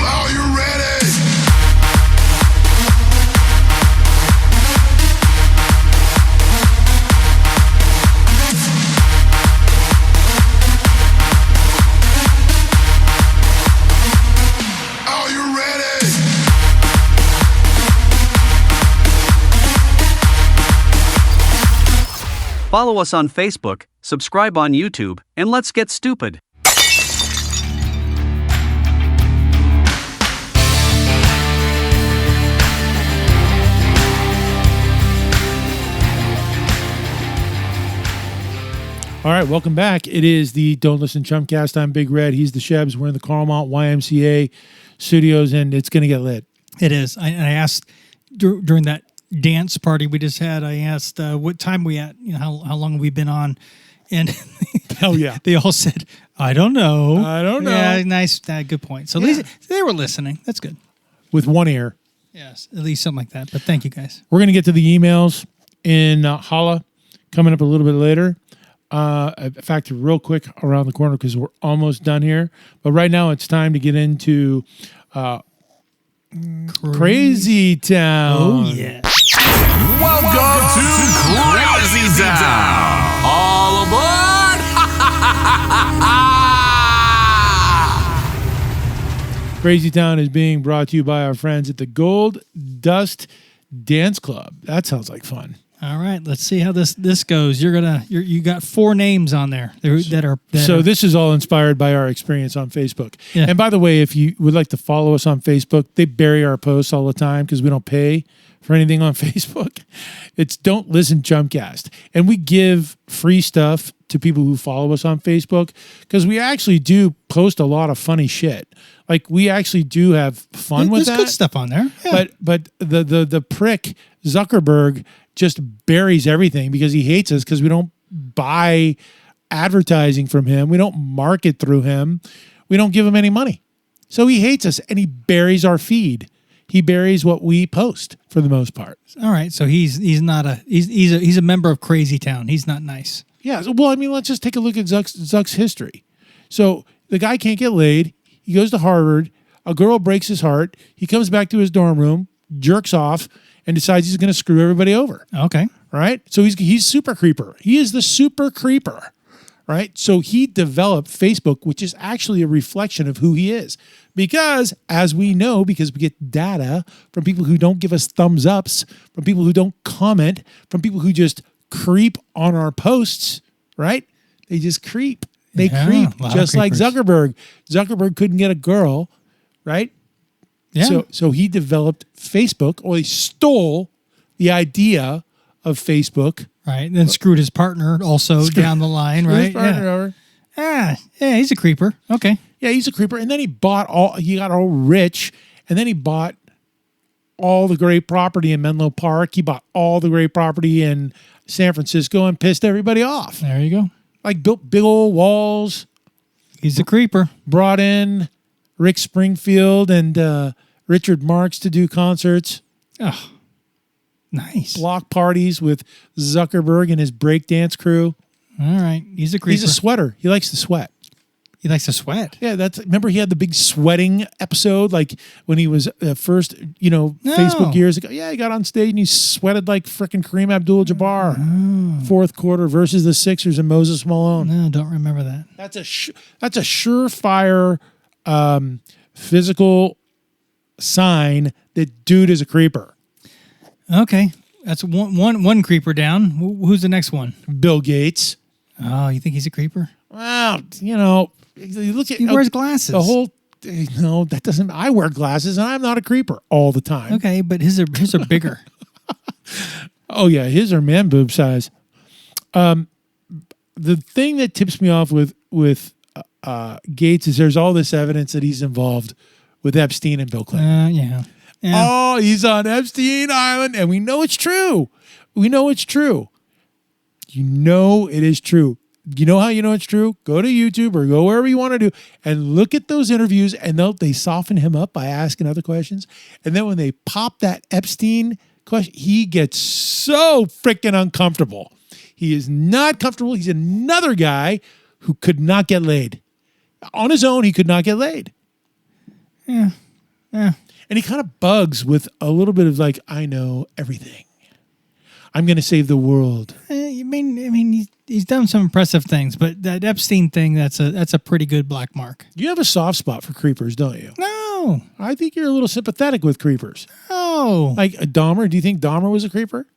Speaker 9: are you ready? Are you ready?
Speaker 8: Follow us on Facebook, subscribe on YouTube, and let's get stupid.
Speaker 5: All right, welcome back. It is the Don't Listen Chumcast. I'm Big Red. He's the Shebs. We're in the Carlmont YMCA Studios, and it's going to get lit.
Speaker 4: It is. I asked during that dance party we just had, I asked what time we at, how long have we been on? And
Speaker 5: Hell yeah.
Speaker 4: they all said, I don't know.
Speaker 5: I don't know.
Speaker 4: Yeah, nice. Good point. So at least they were listening. That's good.
Speaker 5: With one ear.
Speaker 4: Yes, at least something like that. But thank you guys.
Speaker 5: We're going to get to the emails in Holla coming up a little bit later. In fact, real quick around the corner because we're almost done here. But right now it's time to get into Crazy Town.
Speaker 4: Oh, yeah.
Speaker 1: Welcome to Crazy Town. All aboard!
Speaker 5: Crazy Town is being brought to you by our friends at the Gold Dust Dance Club. That sounds like fun.
Speaker 4: All right, let's see how this goes. You got 4 names on there
Speaker 5: This is all inspired by our experience on Facebook.
Speaker 4: Yeah.
Speaker 5: And by the way, if you would like to follow us on Facebook, they bury our posts all the time because we don't pay for anything on Facebook. It's Don't Listen Chumcast. And we give free stuff to people who follow us on Facebook because we actually do post a lot of funny shit. Like we actually do have fun with that.
Speaker 4: There's good stuff on there. Yeah.
Speaker 5: But the prick Zuckerberg just buries everything because he hates us because we don't buy advertising from him. We don't market through him. We don't give him any money. So he hates us and he buries our feed. He buries what we post for the most part.
Speaker 4: All right, so he's a member of Crazy Town. He's not nice.
Speaker 5: Yeah. Well, I mean, let's just take a look at Zuck's history. So the guy can't get laid. He goes to Harvard. A girl breaks his heart. He comes back to his dorm room, jerks off, and decides he's going to screw everybody over.
Speaker 4: Okay.
Speaker 5: Right? So he's super creeper. He is the super creeper. Right? So he developed Facebook, which is actually a reflection of who he is. Because, as we know, because we get data from people who don't give us thumbs ups, from people who don't comment, from people who just creep on our posts, right? They just creep. They creep, just like Zuckerberg. Zuckerberg couldn't get a girl, right?
Speaker 4: Yeah.
Speaker 5: So he developed Facebook, or he stole the idea of Facebook.
Speaker 4: Right. And then screwed his partner also down the line, right?
Speaker 5: His partner over.
Speaker 4: Yeah, he's a creeper. Okay.
Speaker 5: Yeah, he's a creeper. And then he got all rich, and then he bought all the great property in Menlo Park. He bought all the great property in San Francisco and pissed everybody off.
Speaker 4: There you go.
Speaker 5: Like built big old walls.
Speaker 4: He's a creeper.
Speaker 5: Brought in Rick Springfield and Richard Marx to do concerts.
Speaker 4: Oh, nice.
Speaker 5: Block parties with Zuckerberg and his breakdance crew.
Speaker 4: All right. He's a creeper.
Speaker 5: He's a sweater. He likes to sweat.
Speaker 4: He likes to sweat.
Speaker 5: Yeah, remember he had the big sweating episode, like when he was first, Facebook years ago. Yeah, he got on stage and he sweated like freaking Kareem Abdul-Jabbar. Fourth quarter versus the Sixers and Moses Malone.
Speaker 4: No, don't remember that.
Speaker 5: That's a surefire physical sign that dude is a creeper.
Speaker 4: Okay, that's one creeper down. Who's the next one?
Speaker 5: Bill Gates.
Speaker 4: Oh, you think he's a creeper?
Speaker 5: Well, you look at
Speaker 4: he wears glasses.
Speaker 5: The whole no, that doesn't. I wear glasses and I'm not a creeper all the time.
Speaker 4: Okay, but his are bigger.
Speaker 5: Oh yeah, his are man boob size. The thing that tips me off with Gates is there's all this evidence that he's involved with Epstein and Bill Clinton.
Speaker 4: Yeah.
Speaker 5: Oh, he's on Epstein Island, and we know it's true. We know it's true. You know it is true. You know how you know it's true? Go to YouTube or go wherever you want to do and look at those interviews, and they soften him up by asking other questions. And then when they pop that Epstein question, he gets so freaking uncomfortable. He is not comfortable. He's another guy who could not get laid. On his own, he could not get laid.
Speaker 4: Yeah.
Speaker 5: And he kind of bugs with a little bit of like, I know everything. I'm going to save the world.
Speaker 4: I mean, he's done some impressive things, but that Epstein thing, that's a pretty good black mark.
Speaker 5: You have a soft spot for creepers, don't you?
Speaker 4: No.
Speaker 5: I think you're a little sympathetic with creepers.
Speaker 4: No.
Speaker 5: Like Dahmer. Do you think Dahmer was a creeper?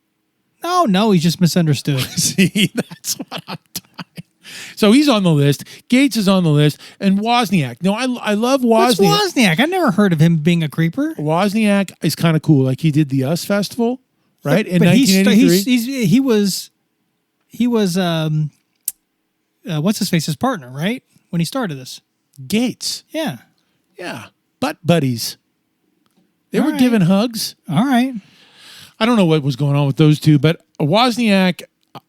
Speaker 4: No, he's just misunderstood.
Speaker 5: See, that's what I'm talking. So he's on the list. Gates is on the list. And Wozniak. No, I love Wozniak.
Speaker 4: What's Wozniak? I never heard of him being a creeper.
Speaker 5: Wozniak is kind of cool. Like he did the US Festival, right? In
Speaker 4: but
Speaker 5: 1983.
Speaker 4: he was what's his face's partner, right? When he started this.
Speaker 5: Gates.
Speaker 4: Yeah.
Speaker 5: Yeah. Butt buddies. They
Speaker 4: All
Speaker 5: were
Speaker 4: right.
Speaker 5: giving hugs.
Speaker 4: All right.
Speaker 5: I don't know what was going on with those two, but Wozniak,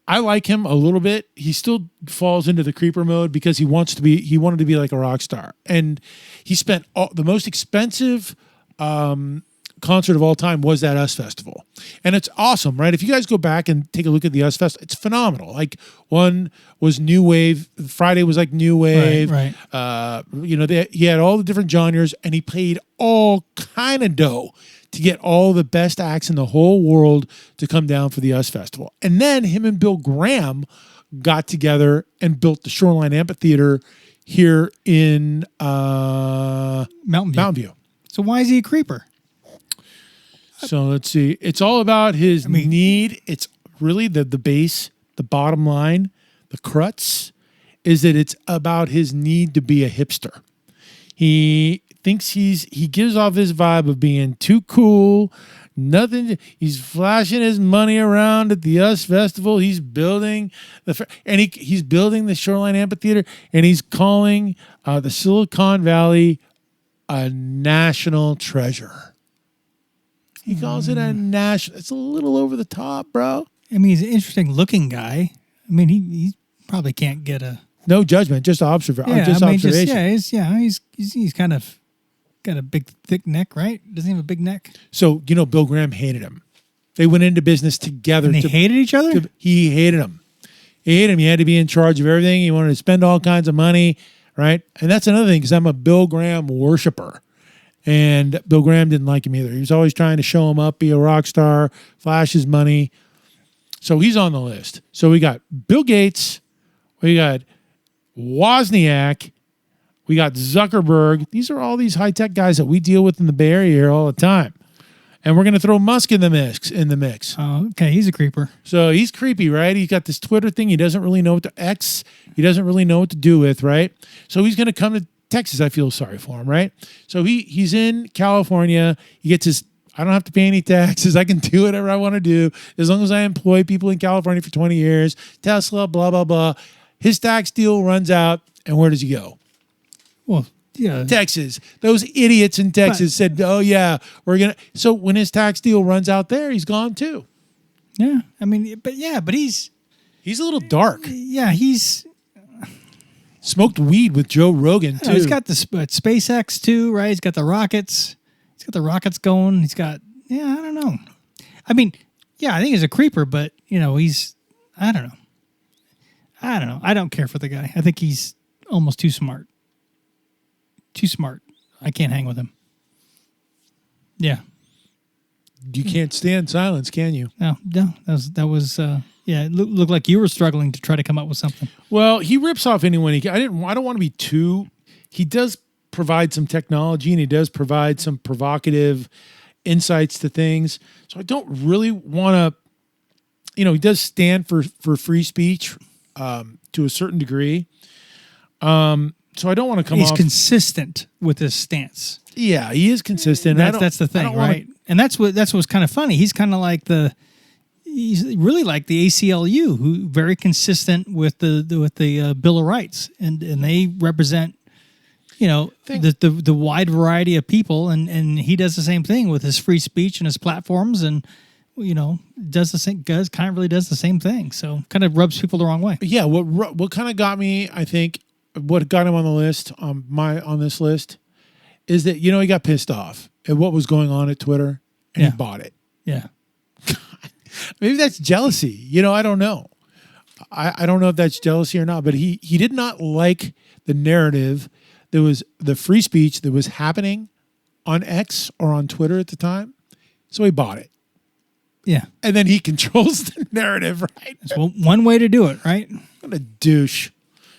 Speaker 5: I like him a little bit. He still falls into the creeper mode because he wanted to be like a rock star. And he spent the most expensive concert of all time was that US Festival. And it's awesome, right? If you guys go back and take a look at the US Festival, it's phenomenal. Like one was New Wave. Friday was like New Wave.
Speaker 4: Right.
Speaker 5: He had all the different genres and he paid all kind of dough to get all the best acts in the whole world to come down for the US Festival. And then him and Bill Graham got together and built the Shoreline Amphitheater here in Mountain View.
Speaker 4: So why is he a creeper?
Speaker 5: So let's see. It's all about his need. It's really the base, the bottom line, the crux is that it's about his need to be a hipster. He thinks he gives off his vibe of being too cool. Nothing. He's flashing his money around at the US Festival. He's building he's building the Shoreline Amphitheater, and he's calling the Silicon Valley a national treasure. He calls it a national. It's a little over the top, bro.
Speaker 4: I mean, he's an interesting looking guy. I mean, he probably can't get a
Speaker 5: no judgment, just observation.
Speaker 4: He's kind of got a big, thick neck, right? Doesn't he have a big neck?
Speaker 5: So, Bill Graham hated him. They went into business together.
Speaker 4: And they hated each other?
Speaker 5: He hated him. He hated him. He had to be in charge of everything. He wanted to spend all kinds of money, right? And that's another thing, because I'm a Bill Graham worshiper. And Bill Graham didn't like him either. He was always trying to show him up, be a rock star, flash his money. So he's on the list. So we got Bill Gates. We got Wozniak. We got Zuckerberg. These are all these high-tech guys that we deal with in the Bay Area here all the time. And we're going to throw Musk in the mix.
Speaker 4: Oh, okay. He's a creeper.
Speaker 5: So he's creepy, right? He's got this Twitter thing. He doesn't really know what he doesn't really know what to do with, right? So he's going to come to Texas. I feel sorry for him, right? So he's in California. He gets his, I don't have to pay any taxes. I can do whatever I want to do as long as I employ people in California for 20 years. Tesla, blah, blah, blah. His tax deal runs out, and where does he go?
Speaker 4: Well, yeah.
Speaker 5: Those idiots in Texas said, oh, yeah, we're going to. So when his tax deal runs out there, he's gone too.
Speaker 4: Yeah. I mean, but he's
Speaker 5: a little dark.
Speaker 4: Yeah. He's
Speaker 5: smoked weed with Joe Rogan, too.
Speaker 4: He's got the SpaceX, too, right? He's got the rockets. He's got the rockets going. He's got, I don't know. I mean, I think he's a creeper, but, I don't know. I don't care for the guy. I think he's almost too smart. Too smart. I can't hang with him. Yeah.
Speaker 5: You can't stand silence, can you?
Speaker 4: No. That was it looked like you were struggling to try to come up with something.
Speaker 5: Well, he rips off anyone he can. I don't want to be too. He does provide some technology, and he does provide some provocative insights to things. So I don't really want to, he does stand for free speech to a certain degree. So I don't want to come off.
Speaker 4: He's consistent with his stance.
Speaker 5: Yeah, he is consistent.
Speaker 4: That's the thing, right? And that's what's kind of funny. He's kind of like he's really like the ACLU, who very consistent with the Bill of Rights, and they represent, the wide variety of people, and he does the same thing with his free speech and his platforms, and does the same thing. So kind of rubs people the wrong way.
Speaker 5: Yeah, what kind of got me, I think. What got him on the list, on this list, is that, he got pissed off at what was going on at Twitter, and he bought it.
Speaker 4: Yeah.
Speaker 5: Maybe that's jealousy. I don't know. I don't know if that's jealousy or not, but he did not like the narrative. There was the free speech that was happening on X or on Twitter at the time, so he bought it.
Speaker 4: Yeah.
Speaker 5: And then he controls the narrative, right?
Speaker 4: That's one way to do it, right?
Speaker 5: What a douche.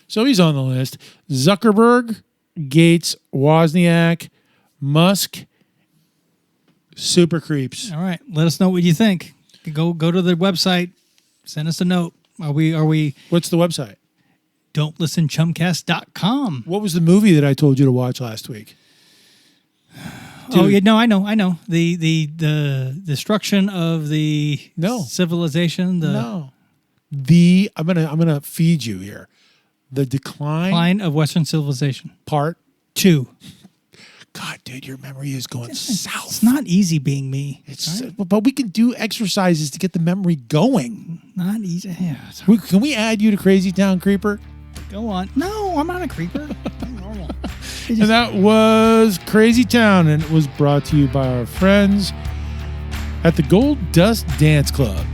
Speaker 5: So he's on the list. Zuckerberg, Gates, Wozniak, Musk, super creeps.
Speaker 4: All right. Let us know what you think. Go to the website. Send us a note. Are we
Speaker 5: What's the website?
Speaker 4: don'tlistenchumcast.com.
Speaker 5: What was the movie that I told you to watch last week?
Speaker 4: Oh, yeah, no, I know. The destruction of the civilization.
Speaker 5: I'm gonna feed you here. The decline
Speaker 4: of Western civilization.
Speaker 5: Part
Speaker 4: 2.
Speaker 5: God, dude, your memory is going south.
Speaker 4: It's not easy being me.
Speaker 5: But we can do exercises to get the memory going.
Speaker 4: Not easy. Yeah,
Speaker 5: can we add you to Crazy Town Creeper?
Speaker 4: Go on. No, I'm not a creeper. I'm normal.
Speaker 5: And that was Crazy Town, and it was brought to you by our friends at the Gold Dust Dance Club.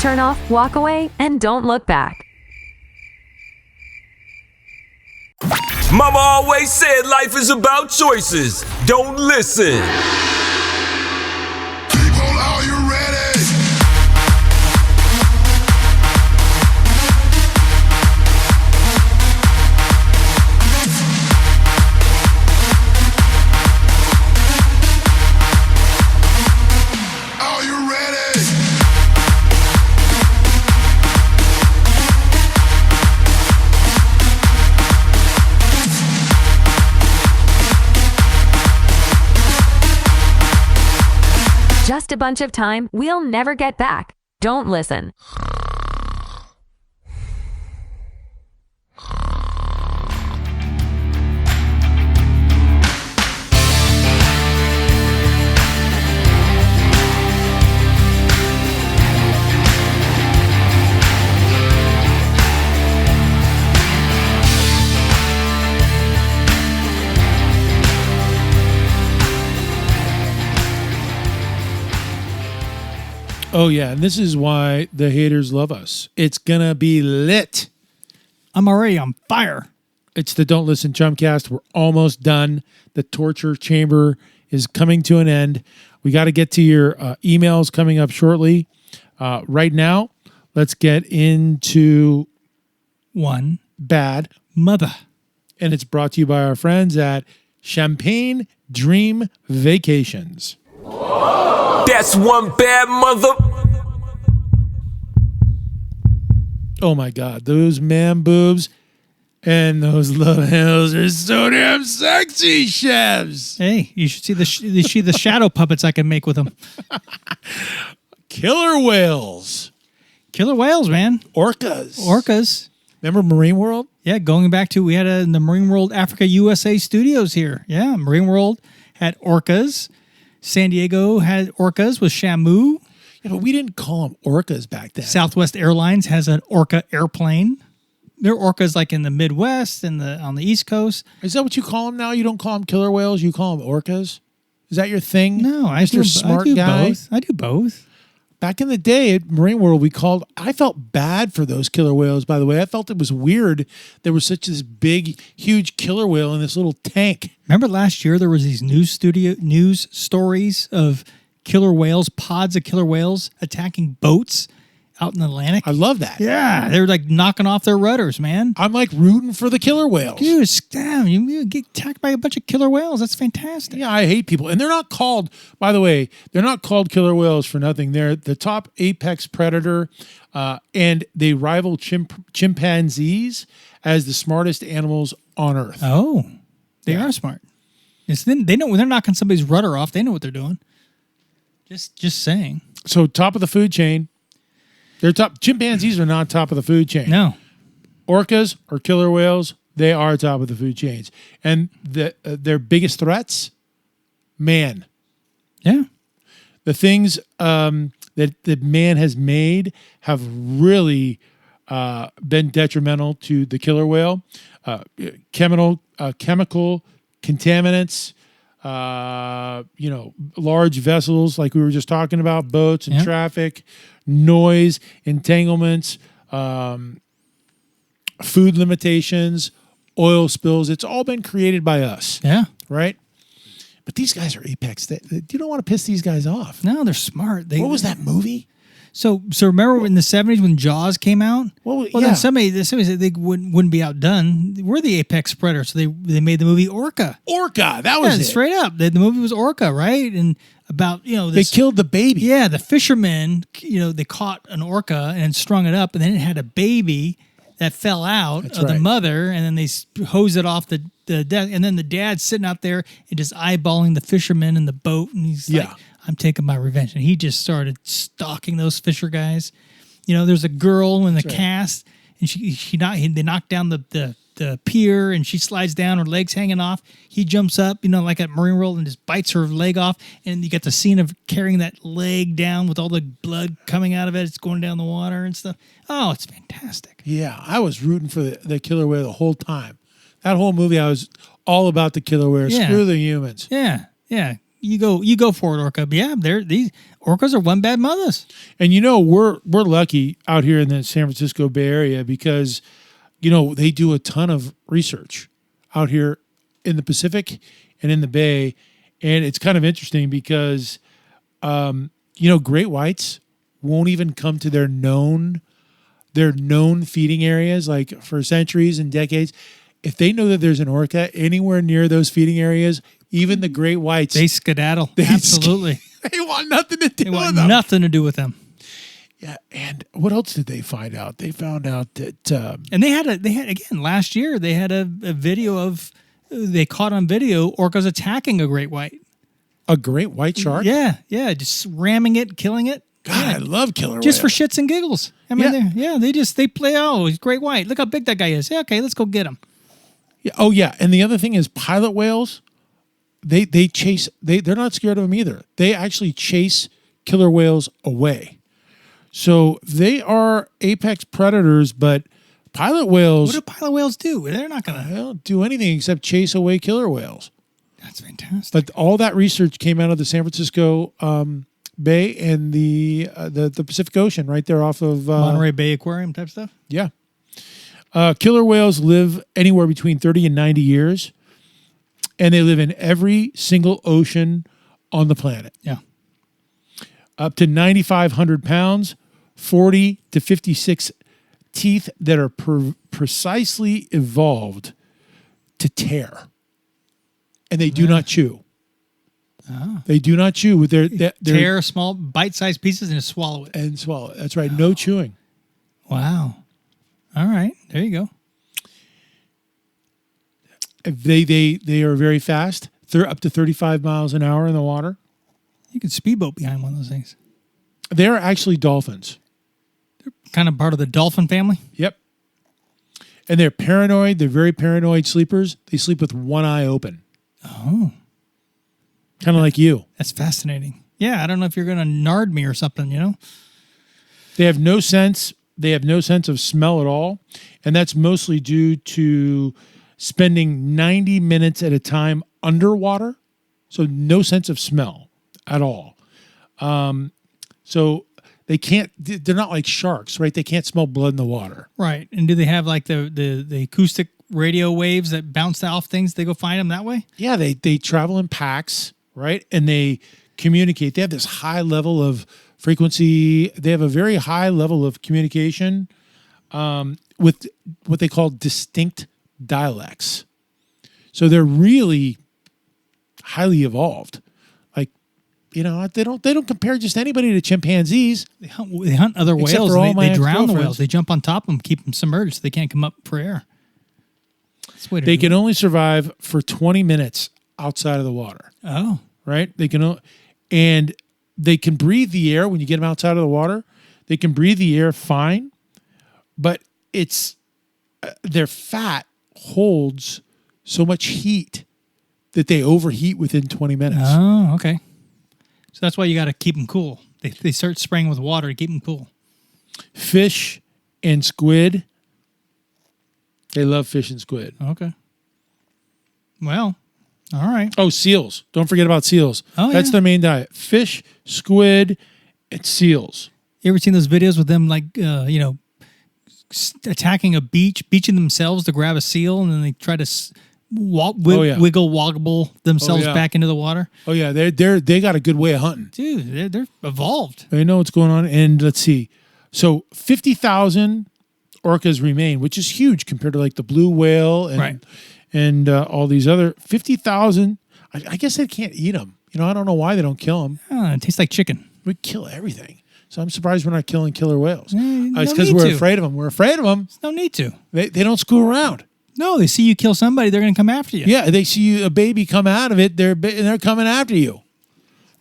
Speaker 6: Turn off, walk away, and don't look back.
Speaker 7: Mama always said life is about choices. Don't listen.
Speaker 9: People, are you ready?
Speaker 6: Just a bunch of time we'll never get back. Don't listen.
Speaker 5: Oh, yeah. And this is why the haters love us. It's going to be lit.
Speaker 4: I'm already on fire.
Speaker 5: It's the Don't Listen Chumcast. We're almost done. The torture chamber is coming to an end. We got to get to your emails coming up shortly. Right now, let's get into
Speaker 4: One
Speaker 5: Bad
Speaker 4: Mother.
Speaker 5: And it's brought to you by our friends at Champagne Dream Vacations.
Speaker 7: That's one bad mother.
Speaker 5: Oh my God, those man boobs and those little hills are so damn sexy, Shebs.
Speaker 4: Hey, you should see the shadow puppets I can make with them.
Speaker 5: Killer whales.
Speaker 4: Killer whales, man.
Speaker 5: Orcas. Remember Marine World?
Speaker 4: Yeah, going back to, we had the Marine World Africa USA Studios here. Yeah, Marine World had orcas. San Diego had orcas with Shamu.
Speaker 5: Yeah, but we didn't call them orcas back then.
Speaker 4: Southwest Airlines has an orca airplane. There are orcas like in the Midwest and on the East Coast.
Speaker 5: Is that what you call them now? You don't call them killer whales, you call them orcas? Is that your thing?
Speaker 4: No, I
Speaker 5: Mr.
Speaker 4: do
Speaker 5: Smart
Speaker 4: I do
Speaker 5: Guy?
Speaker 4: both. I do both.
Speaker 5: Back in the day at Marine World, I felt bad for those killer whales, by the way. I felt it was weird. There was such this big, huge killer whale in this little tank.
Speaker 4: Remember last year there was these news stories of killer whales, pods of killer whales attacking boats out in the Atlantic?
Speaker 5: I love that.
Speaker 4: Yeah, they were like knocking off their rudders, man.
Speaker 5: I'm like rooting for the killer whales.
Speaker 4: Dude, damn, you get attacked by a bunch of killer whales. That's fantastic.
Speaker 5: Yeah, I hate people. And they're not called, by the way, they're not called killer whales for nothing. They're the top apex predator, and they rival chimpanzees as the smartest animals on Earth.
Speaker 4: Oh, they are smart. They know when they're knocking somebody's rudder off, they know what they're doing. Just saying.
Speaker 5: So top of the food chain. They're top. Chimpanzees are not top of the food chain.
Speaker 4: No.
Speaker 5: Orcas or killer whales, they are top of the food chains. And their biggest threats, man.
Speaker 4: Yeah.
Speaker 5: The things that man has made have really been detrimental to the killer whale. Chemical contaminants, large vessels like we were just talking about, boats and traffic, noise, entanglements, food limitations, oil spills. It's all been created by us.
Speaker 4: Yeah.
Speaker 5: Right? But these guys are apex. You don't want to piss these guys off.
Speaker 4: No, they're smart.
Speaker 5: What was that movie?
Speaker 4: So remember in the 70s when Jaws came out? Then somebody said they wouldn't be outdone. We're the apex predator, so they made the movie Orca.
Speaker 5: Orca, that was it.
Speaker 4: Straight up. The movie was Orca, right? And about,
Speaker 5: they killed the baby.
Speaker 4: Yeah, the fishermen, they caught an orca and strung it up, and then it had a baby that fell out of the mother, and then they hose it off the deck, and then the dad's sitting out there and just eyeballing the fishermen in the boat, and he's like, I'm taking my revenge. And he just started stalking those fisher guys. There's a girl in the cast, and they knocked down the pier, and she slides down, her legs hanging off. He jumps up, like at Marine World, and just bites her leg off. And you get the scene of carrying that leg down with all the blood coming out of it. It's going down the water and stuff. Oh, it's fantastic.
Speaker 5: Yeah, I was rooting for the killer whale the whole time. That whole movie, I was all about the killer whale.
Speaker 4: Yeah.
Speaker 5: Screw the humans.
Speaker 4: Yeah. You go for it, Orca. But yeah, these orcas are one bad mothers.
Speaker 5: And we're lucky out here in the San Francisco Bay Area because they do a ton of research out here in the Pacific and in the Bay, and it's kind of interesting because great whites won't even come to their known feeding areas like for centuries and decades. If they know that there's an orca anywhere near those feeding areas, even the great whites,
Speaker 4: they skedaddle. Absolutely.
Speaker 5: They want nothing to do with them.
Speaker 4: They want nothing to do with them.
Speaker 5: Yeah, and what else did they find out? They found out that,
Speaker 4: and they had again last year. They had a video of they caught on video orcas attacking a great white.
Speaker 5: A great white shark?
Speaker 4: Yeah, just ramming it, killing it.
Speaker 5: God, I love killer whales.
Speaker 4: Just for shits and giggles. I mean, they play, he's great white. Look how big that guy is. Yeah, okay, let's go get him.
Speaker 5: Yeah, oh, yeah. And the other thing is pilot whales, they chase, they're not scared of them either. They actually chase killer whales away. So they are apex predators, but pilot whales...
Speaker 4: What do pilot whales do? They're not going
Speaker 5: to do anything except chase away killer whales.
Speaker 4: That's fantastic.
Speaker 5: But all that research came out of the San Francisco Bay and the Pacific Ocean right there off of...
Speaker 4: Monterey Bay Aquarium type stuff?
Speaker 5: Yeah. Killer whales live anywhere between 30 and 90 years, and they live in every single ocean on the planet.
Speaker 4: Yeah.
Speaker 5: Up to 9,500 pounds, 40 to 56 teeth that are precisely evolved to tear. And they do not chew.
Speaker 4: Oh.
Speaker 5: They do not chew with their
Speaker 4: tear small bite-sized pieces and just swallow it.
Speaker 5: And swallow it. That's right. No chewing.
Speaker 4: Wow. All right. There you go.
Speaker 5: They are very fast. They're up to 35 miles an hour in the water.
Speaker 4: You can speedboat behind one of those things.
Speaker 5: They're actually dolphins.
Speaker 4: They're kind of part of the dolphin family?
Speaker 5: Yep. And they're paranoid. They're very paranoid sleepers. They sleep with one eye open.
Speaker 4: Oh.
Speaker 5: Kind of like you.
Speaker 4: That's fascinating. Yeah, I don't know if you're going to nard me or something, you know?
Speaker 5: They have no sense. They have no sense of smell at all. And that's mostly due to spending 90 minutes at a time underwater. So no sense of smell at all. So they're not like sharks, right? They can't smell blood in the water.
Speaker 4: Right. And do they have like the acoustic radio waves that bounce off things? They go find them that way?
Speaker 5: Yeah, they travel in packs, right? And they communicate. They have this high level of frequency. They have a very high level of communication with what they call distinct dialects. So they're really highly evolved. Like, you know, they don't compare just anybody to chimpanzees.
Speaker 4: They hunt other whales. They drown the whales. They jump on top of them, keep them submerged so they can't come up for air.
Speaker 5: They can only survive for 20 minutes outside of the water.
Speaker 4: Oh.
Speaker 5: Right? And they can breathe the air when you get them outside of the water. They can breathe the air fine, but it's their fat holds so much heat that they overheat within 20 minutes.
Speaker 4: Oh, okay. So that's why you got to keep them cool. They start spraying with water to keep them cool.
Speaker 5: Fish and squid. They love fish and squid.
Speaker 4: Okay. Well, all right.
Speaker 5: Oh, seals. Don't forget about seals.
Speaker 4: Oh,
Speaker 5: That's their main diet. Fish, squid, and seals.
Speaker 4: You ever seen those videos with them, like, attacking a beaching themselves to grab a seal, and then they try to wiggle woggle themselves back into the water?
Speaker 5: Oh, yeah. They got a good way of hunting.
Speaker 4: Dude, they're evolved.
Speaker 5: They know what's going on. And let's see. So 50,000 orcas remain, which is huge compared to like the blue whale and all these other 50,000. I guess they can't eat them. You know, I don't know why they don't kill them.
Speaker 4: It tastes like chicken.
Speaker 5: We kill everything. So I'm surprised we're not killing killer whales.
Speaker 4: It's
Speaker 5: because we're afraid of them. We're afraid of them.
Speaker 4: There's no need to.
Speaker 5: They don't screw around.
Speaker 4: No, they see you kill somebody, they're going to come after you.
Speaker 5: Yeah, they see a baby come out of it, they're coming after you.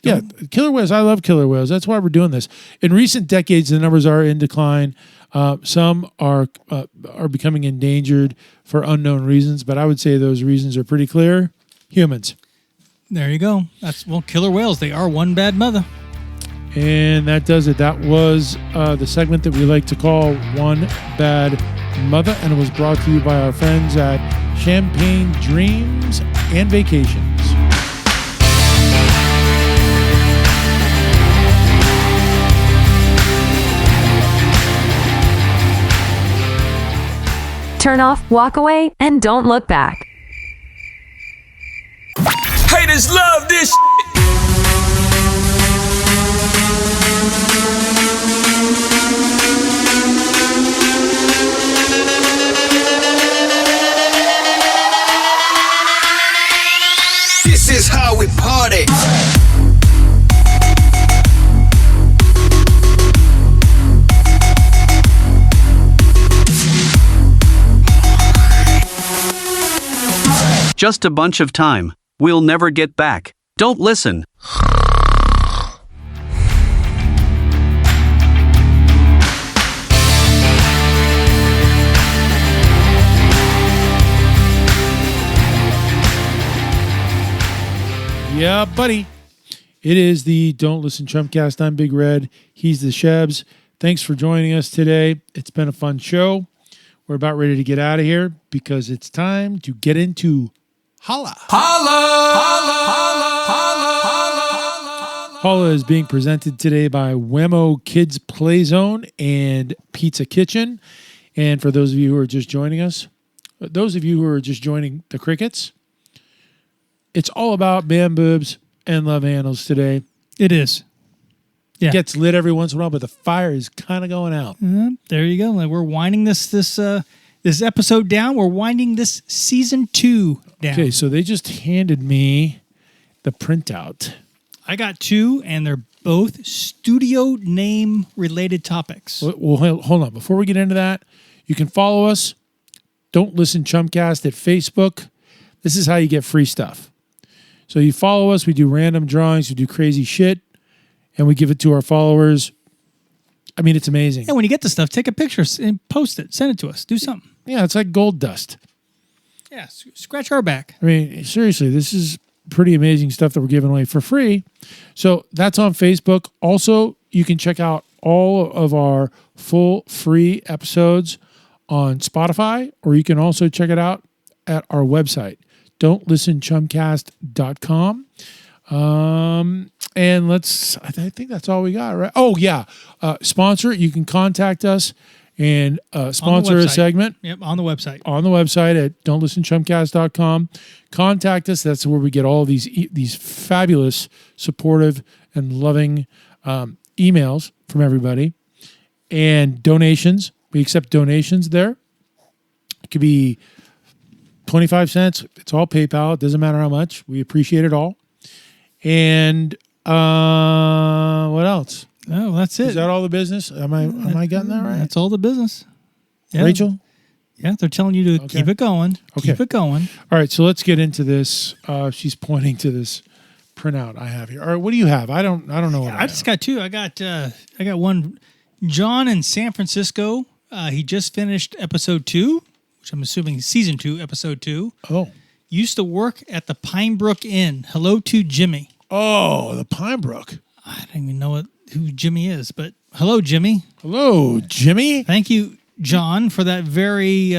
Speaker 5: Yeah, killer whales. I love killer whales. That's why we're doing this. In recent decades, the numbers are in decline. Some are becoming endangered for unknown reasons, but I would say those reasons are pretty clear. Humans.
Speaker 4: There you go. Killer whales. They are one bad mother.
Speaker 5: And that does it. That was the segment that we like to call One Bad Mother, and it was brought to you by our friends at Champagne Dreams and Vacations.
Speaker 6: Turn off, walk away, and don't look back.
Speaker 7: Haters love this
Speaker 9: This is how we party.
Speaker 8: Just a bunch of time. We'll never get back. Don't listen.
Speaker 5: Yeah, buddy. It is the Don't Listen Chumcast. I'm Big Red. He's the Shebs. Thanks for joining us today. It's been a fun show. We're about ready to get out of here because it's time to get into Holla.
Speaker 7: Holla! Holla! Holla! Holla! Holla!
Speaker 5: Holla is being presented today by Wemo Kids Play Zone and Pizza Kitchen. And for those of you who are just joining us, those of you who are just joining the crickets, it's all about man boobs and love handles today.
Speaker 4: It is. Yeah.
Speaker 5: It gets lit every once in a while, but the fire is kind of going out.
Speaker 4: There you go. We're winding this episode down. We're winding this season 2 down.
Speaker 5: Okay, so they just handed me the printout.
Speaker 4: I got 2, and they're both studio name related topics.
Speaker 5: Well, hold on. Before we get into that, you can follow us. Don't Listen Chumcast at Facebook. This is how you get free stuff. So you follow us. We do random drawings. We do crazy shit. And we give it to our followers. I mean, it's amazing.
Speaker 4: And when you get the stuff, take a picture and post it. Send it to us. Do something.
Speaker 5: Yeah, it's like gold dust.
Speaker 4: Yeah, scratch our back.
Speaker 5: I mean, seriously, this is pretty amazing stuff that we're giving away for free. So that's on Facebook. Also, you can check out all of our full free episodes on Spotify, or you can also check it out at our website, don'tlistenchumcast.com. And I think that's all we got, right? Oh, yeah. Sponsor, you can contact us and sponsor a segment.
Speaker 4: Yep, on the website.
Speaker 5: On the website at don'tlistenchumcast.com. Contact us. That's where we get all these fabulous, supportive, and loving emails from everybody. And donations. We accept donations there. It could be 25 cents. It's all PayPal. It doesn't matter how much. We appreciate it all. And what else?
Speaker 4: Oh, that's it.
Speaker 5: Is that all the business? Am I getting that right?
Speaker 4: That's all the business. Yeah.
Speaker 5: Rachel?
Speaker 4: Yeah, they're telling you to keep it going.
Speaker 5: Okay.
Speaker 4: Keep it going.
Speaker 5: All right, so let's get into this. She's pointing to this printout I have here. All right, what do you have? I don't know what
Speaker 4: I just got 2. I got one. John in San Francisco. He just finished episode 2, which I'm assuming is season 2, episode 2.
Speaker 5: Oh.
Speaker 4: Used to work at the Pinebrook Inn. Hello to Jimmy.
Speaker 5: Oh, the Pinebrook.
Speaker 4: I don't even know who Jimmy is, but hello, Jimmy.
Speaker 5: Hello, Jimmy.
Speaker 4: Thank you, John, for that very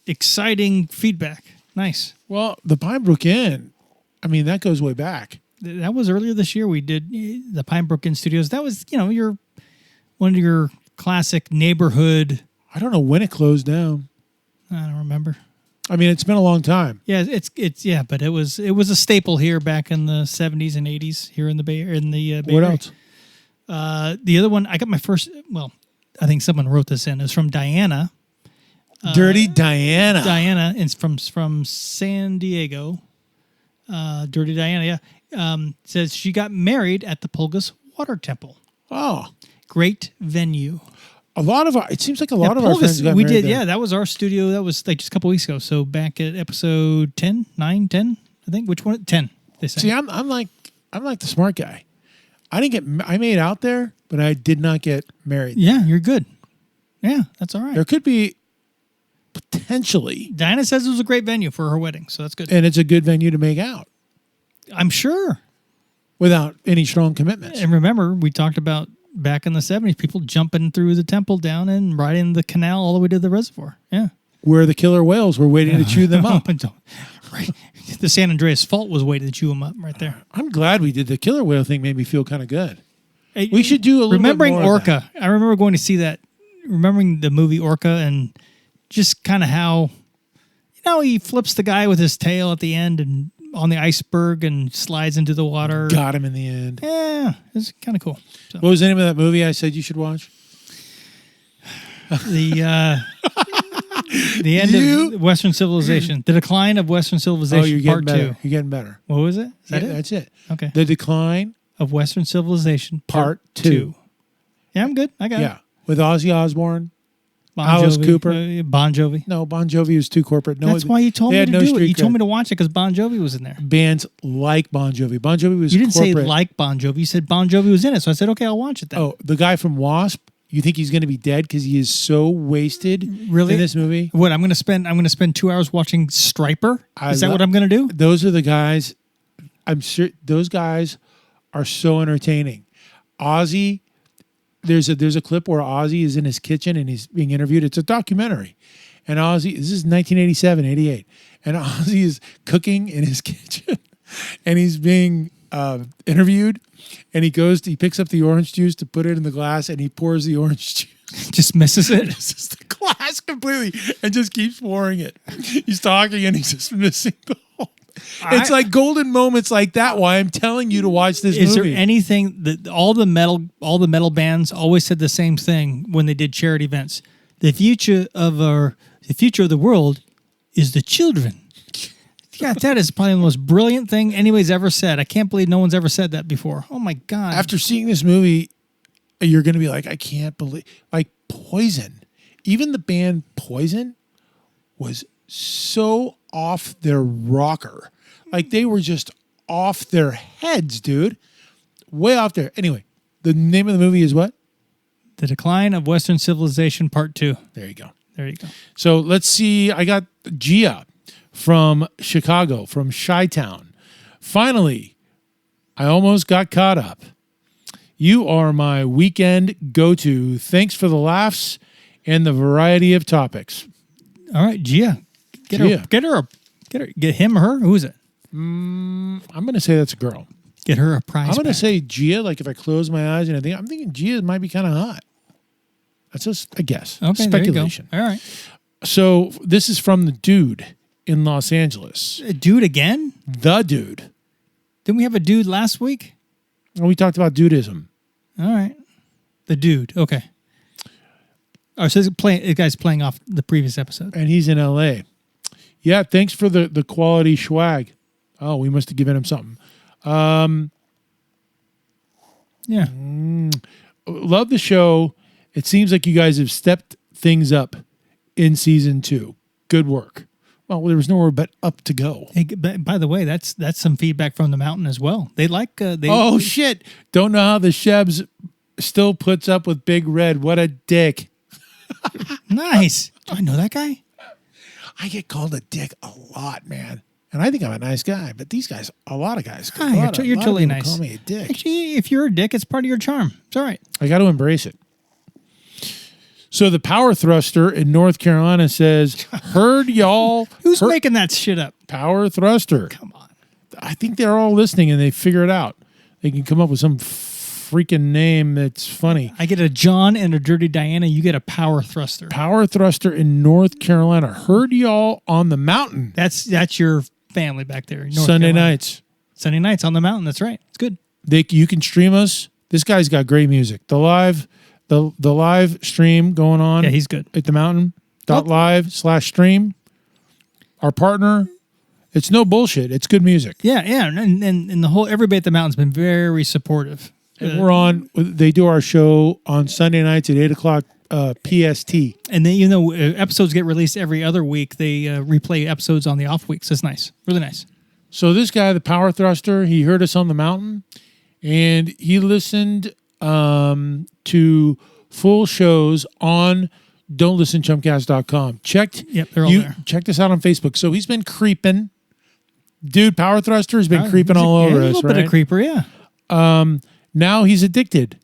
Speaker 4: exciting feedback. Nice.
Speaker 5: Well, the Pinebrook Inn, I mean, that goes way back.
Speaker 4: That was earlier this year. We did the Pinebrook Inn Studios. That was, one of your classic neighborhood.
Speaker 5: I don't know when it closed down.
Speaker 4: I don't remember.
Speaker 5: I mean, it's been a long time.
Speaker 4: Yeah, but it was a staple here back in the 70s and 80s here in the Bay Area.
Speaker 5: What else?
Speaker 4: The other one, I got my first. Well, I think someone wrote this in. It's from Diana.
Speaker 5: Dirty Diana.
Speaker 4: Diana, it's from San Diego. Dirty Diana, yeah. Says she got married at the Pulgas Water Temple.
Speaker 5: Oh,
Speaker 4: great venue.
Speaker 5: It seems like a lot of our friends got
Speaker 4: we
Speaker 5: married
Speaker 4: did,
Speaker 5: there.
Speaker 4: yeah. That was our studio. That was like just a couple weeks ago. So back at episode 10, I think. Which one? 10. They say.
Speaker 5: See, I'm like the smart guy. I made out there, but I did not get married.
Speaker 4: Yeah, you're good. Yeah, that's all right.
Speaker 5: There could be potentially.
Speaker 4: Diana says it was a great venue for her wedding, so that's good.
Speaker 5: And it's a good venue to make out.
Speaker 4: I'm sure.
Speaker 5: Without any strong commitments.
Speaker 4: And remember, we talked about back in the 70s, people jumping through the temple down and riding the canal all the way to the reservoir. Yeah.
Speaker 5: Where the killer whales were waiting to chew them up.
Speaker 4: Right. The San Andreas Fault was waiting to chew them up right there.
Speaker 5: I'm glad we did the killer whale thing. Made me feel kind of good. We should do a little
Speaker 4: remembering
Speaker 5: bit more
Speaker 4: Orca.
Speaker 5: of that.
Speaker 4: I remember going to see that, remembering the movie Orca, and just kind of how, he flips the guy with his tail at the end and on the iceberg and slides into the water.
Speaker 5: Got him in the end.
Speaker 4: Yeah, it's kind of cool. So.
Speaker 5: What was the name of that movie I said you should watch?
Speaker 4: The end of Western Civilization. The Decline of Western Civilization,
Speaker 5: you're getting
Speaker 4: Part
Speaker 5: better.
Speaker 4: 2.
Speaker 5: You're getting better.
Speaker 4: What was it? Is that it?
Speaker 5: That's it.
Speaker 4: Okay.
Speaker 5: The Decline
Speaker 4: of Western Civilization,
Speaker 5: Part 2.
Speaker 4: Yeah, I'm good. I got it.
Speaker 5: Yeah. With Ozzy Osbourne Alice Cooper.
Speaker 4: Bon Jovi.
Speaker 5: No, Bon Jovi was too corporate. No,
Speaker 4: That's why you told
Speaker 5: they
Speaker 4: me
Speaker 5: had
Speaker 4: to
Speaker 5: no
Speaker 4: do it.
Speaker 5: street
Speaker 4: You told
Speaker 5: cred.
Speaker 4: me to watch it because Bon Jovi was in there.
Speaker 5: Bands like Bon Jovi. Bon Jovi was
Speaker 4: You didn't
Speaker 5: corporate.
Speaker 4: say like Bon Jovi. You said Bon Jovi was in it. So I said, okay, I'll watch it then.
Speaker 5: Oh, the guy from Wasp. You think he's going to be dead because he is so wasted
Speaker 4: Really?
Speaker 5: in this movie?
Speaker 4: What I'm going to spend 2 hours watching Striper. Is that what I'm going to do?
Speaker 5: Those are the guys. I'm sure those guys are so entertaining. Ozzy, there's a clip where Ozzy is in his kitchen and he's being interviewed. It's a documentary. And Ozzy, this is 1987, 88. And Ozzy is cooking in his kitchen and he's being interviewed. And he picks up the orange juice to put it in the glass and he pours the orange juice.
Speaker 4: Just misses it.
Speaker 5: Misses the glass completely and just keeps pouring it. He's talking and he's just missing the whole. It's like golden moments like that. Why I'm telling you to watch this movie.
Speaker 4: Is there anything that all the metal bands always said the same thing when they did charity events? The future of the world is the children. Yeah, that is probably the most brilliant thing anybody's ever said. I can't believe no one's ever said that before. Oh my God.
Speaker 5: After seeing this movie, you're going to be like, I can't believe, like Poison. Even the band Poison was so off their rocker. Like they were just off their heads, dude. Way off there. Anyway, the name of the movie is what?
Speaker 4: The Decline of Western Civilization Part 2.
Speaker 5: There you go.
Speaker 4: There you go.
Speaker 5: So let's see. I got Gia from Chicago, from Chi-Town. Finally, I almost got caught up. You are my weekend go-to. Thanks for the laughs and the variety of topics.
Speaker 4: All right, Gia. Get him or her. Who is it?
Speaker 5: I'm going to say that's a girl.
Speaker 4: Get her a prize.
Speaker 5: I'm going to
Speaker 4: pack.
Speaker 5: say Gia. Like if I close my eyes and I'm thinking Gia might be kind of hot. That's just a guess.
Speaker 4: Okay,
Speaker 5: Speculation.
Speaker 4: There you go. All right.
Speaker 5: So this is from the dude in Los Angeles.
Speaker 4: A dude again?
Speaker 5: The dude.
Speaker 4: Didn't we have a dude last week?
Speaker 5: Well, we talked about dudism.
Speaker 4: All right. The dude. Okay. Oh, so the guy's playing off the previous episode.
Speaker 5: And he's in LA. Yeah, thanks for the quality swag. Oh, we must have given him something.
Speaker 4: Yeah.
Speaker 5: Love the show. It seems like you guys have stepped things up in season 2. Good work. Well, there was nowhere but up to go.
Speaker 4: Hey, by the way, that's some feedback from the mountain as well. They like
Speaker 5: Oh shit! Don't know how the Shebs still puts up with Big Red. What a dick!
Speaker 4: Nice. Do I know that guy?
Speaker 5: I get called a dick a lot, man. And I think I'm a nice guy, but these guys, a lot of guys,
Speaker 4: You're totally nice.
Speaker 5: Call me a dick.
Speaker 4: Actually, if you're a dick, it's part of your charm. It's all right.
Speaker 5: I got to embrace it. So the power thruster in North Carolina says, "Heard y'all."
Speaker 4: Who's making that shit up?
Speaker 5: Power thruster.
Speaker 4: Come on.
Speaker 5: I think they're all listening and they figure it out. They can come up with some freaking name that's funny.
Speaker 4: I get a John and a Dirty Diana. You get a power thruster.
Speaker 5: Power thruster in North Carolina. Heard y'all on the mountain.
Speaker 4: That's your family back there. In North
Speaker 5: Sunday
Speaker 4: Carolina.
Speaker 5: nights.
Speaker 4: Sunday nights on the mountain. That's right. It's good.
Speaker 5: You can stream us. This guy's got great music. The live stream going on.
Speaker 4: Yeah, he's good.
Speaker 5: At the mountain. .live/stream. Our partner. It's no bullshit. It's good music.
Speaker 4: Yeah. And the whole everybody at the mountain's been very supportive.
Speaker 5: And we're on. They do our show on Sunday nights at 8:00 PST.
Speaker 4: And then episodes get released every other week. They replay episodes on the off weeks. It's nice, really nice.
Speaker 5: So this guy, the power thruster, he heard us on the mountain, and he listened to full shows on don'tlistenchumcast.com.
Speaker 4: They're all there.
Speaker 5: Checked us out on Facebook. So he's been creeping. Dude, power thruster has been creeping all over us, right?
Speaker 4: A little bit of creeper, yeah.
Speaker 5: Now he's addicted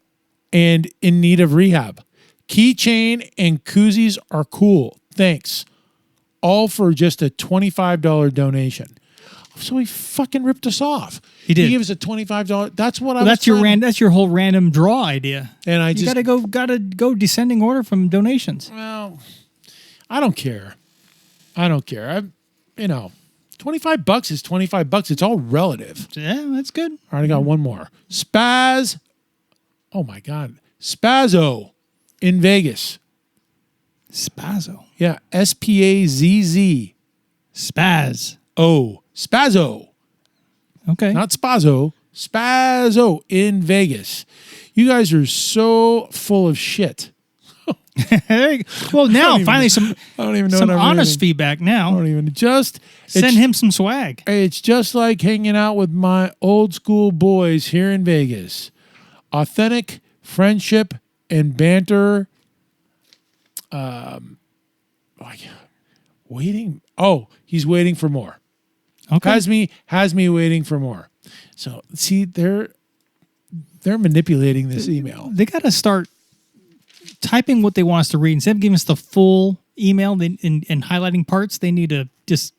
Speaker 5: and in need of rehab. Keychain and koozies are cool. Thanks. All for just a $25 donation. So he fucking ripped us off.
Speaker 4: He did.
Speaker 5: He gave us a $25. That's what I was
Speaker 4: That's your whole random draw idea.
Speaker 5: And
Speaker 4: you gotta go descending order from donations.
Speaker 5: Well, I don't care. $25 is $25. It's all relative.
Speaker 4: Yeah, that's good.
Speaker 5: All right, I got one more. Oh my God. Spazzo in Vegas.
Speaker 4: Spazzo.
Speaker 5: Yeah. SPAZZ.
Speaker 4: Spaz.
Speaker 5: Oh, Spazzo.
Speaker 4: Okay.
Speaker 5: Not Spazzo. Spazzo in Vegas. You guys are so full of shit.
Speaker 4: There you go. Well, now finally some
Speaker 5: I don't even know
Speaker 4: some
Speaker 5: what I'm
Speaker 4: honest
Speaker 5: reading.
Speaker 4: feedback now.
Speaker 5: I don't even just
Speaker 4: Send him some swag.
Speaker 5: It's just like hanging out with my old school boys here in Vegas. Authentic friendship and banter. Waiting. Oh, he's waiting for more.
Speaker 4: Okay.
Speaker 5: Has me waiting for more. So see, they're manipulating this email.
Speaker 4: They got to start typing what they want us to read. Instead of giving us the full email and highlighting parts, they need to just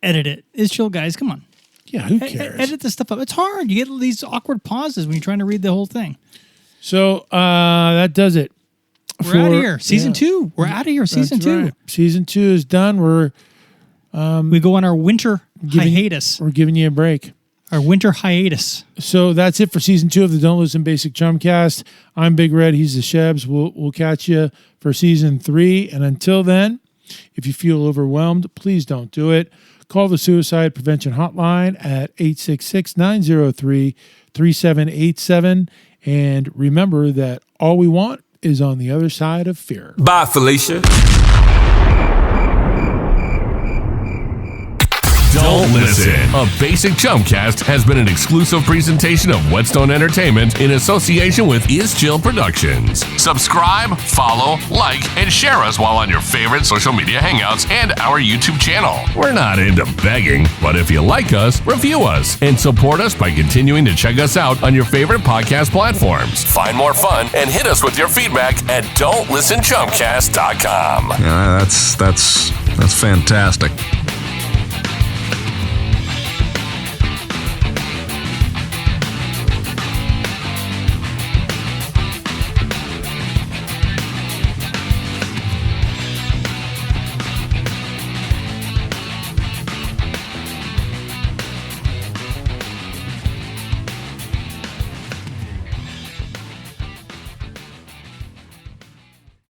Speaker 4: edit it. It's chill, guys. Come on.
Speaker 5: Yeah, who cares?
Speaker 4: Edit this stuff up. It's hard. You get these awkward pauses when you're trying to read the whole thing.
Speaker 5: So that does it.
Speaker 4: We're out of here. Season 2. We're out of here. Season 2.
Speaker 5: Right. Season 2 is done.
Speaker 4: We go on our winter hiatus.
Speaker 5: We're giving you a break.
Speaker 4: Our winter hiatus.
Speaker 5: So that's it for season 2 of the Don't Listen Basic Chumcast. I'm Big Red. He's the Shebs. We'll catch you for season 3. And until then, if you feel overwhelmed, please don't do it. Call the Suicide Prevention Hotline at 866-903-3787. And remember that all we want is on the other side of fear.
Speaker 7: Bye, Felicia.
Speaker 1: Don't listen. A Basic Chumcast has been an exclusive presentation of Whetstone Entertainment in association with Is Chill Productions. Subscribe, follow, like, and share us while on your favorite social media hangouts and our YouTube channel. We're not into begging, but if you like us, review us and support us by continuing to check us out on your favorite podcast platforms. Find more fun and hit us with your feedback at don'tlistenchumcast.com.
Speaker 10: Yeah, that's fantastic.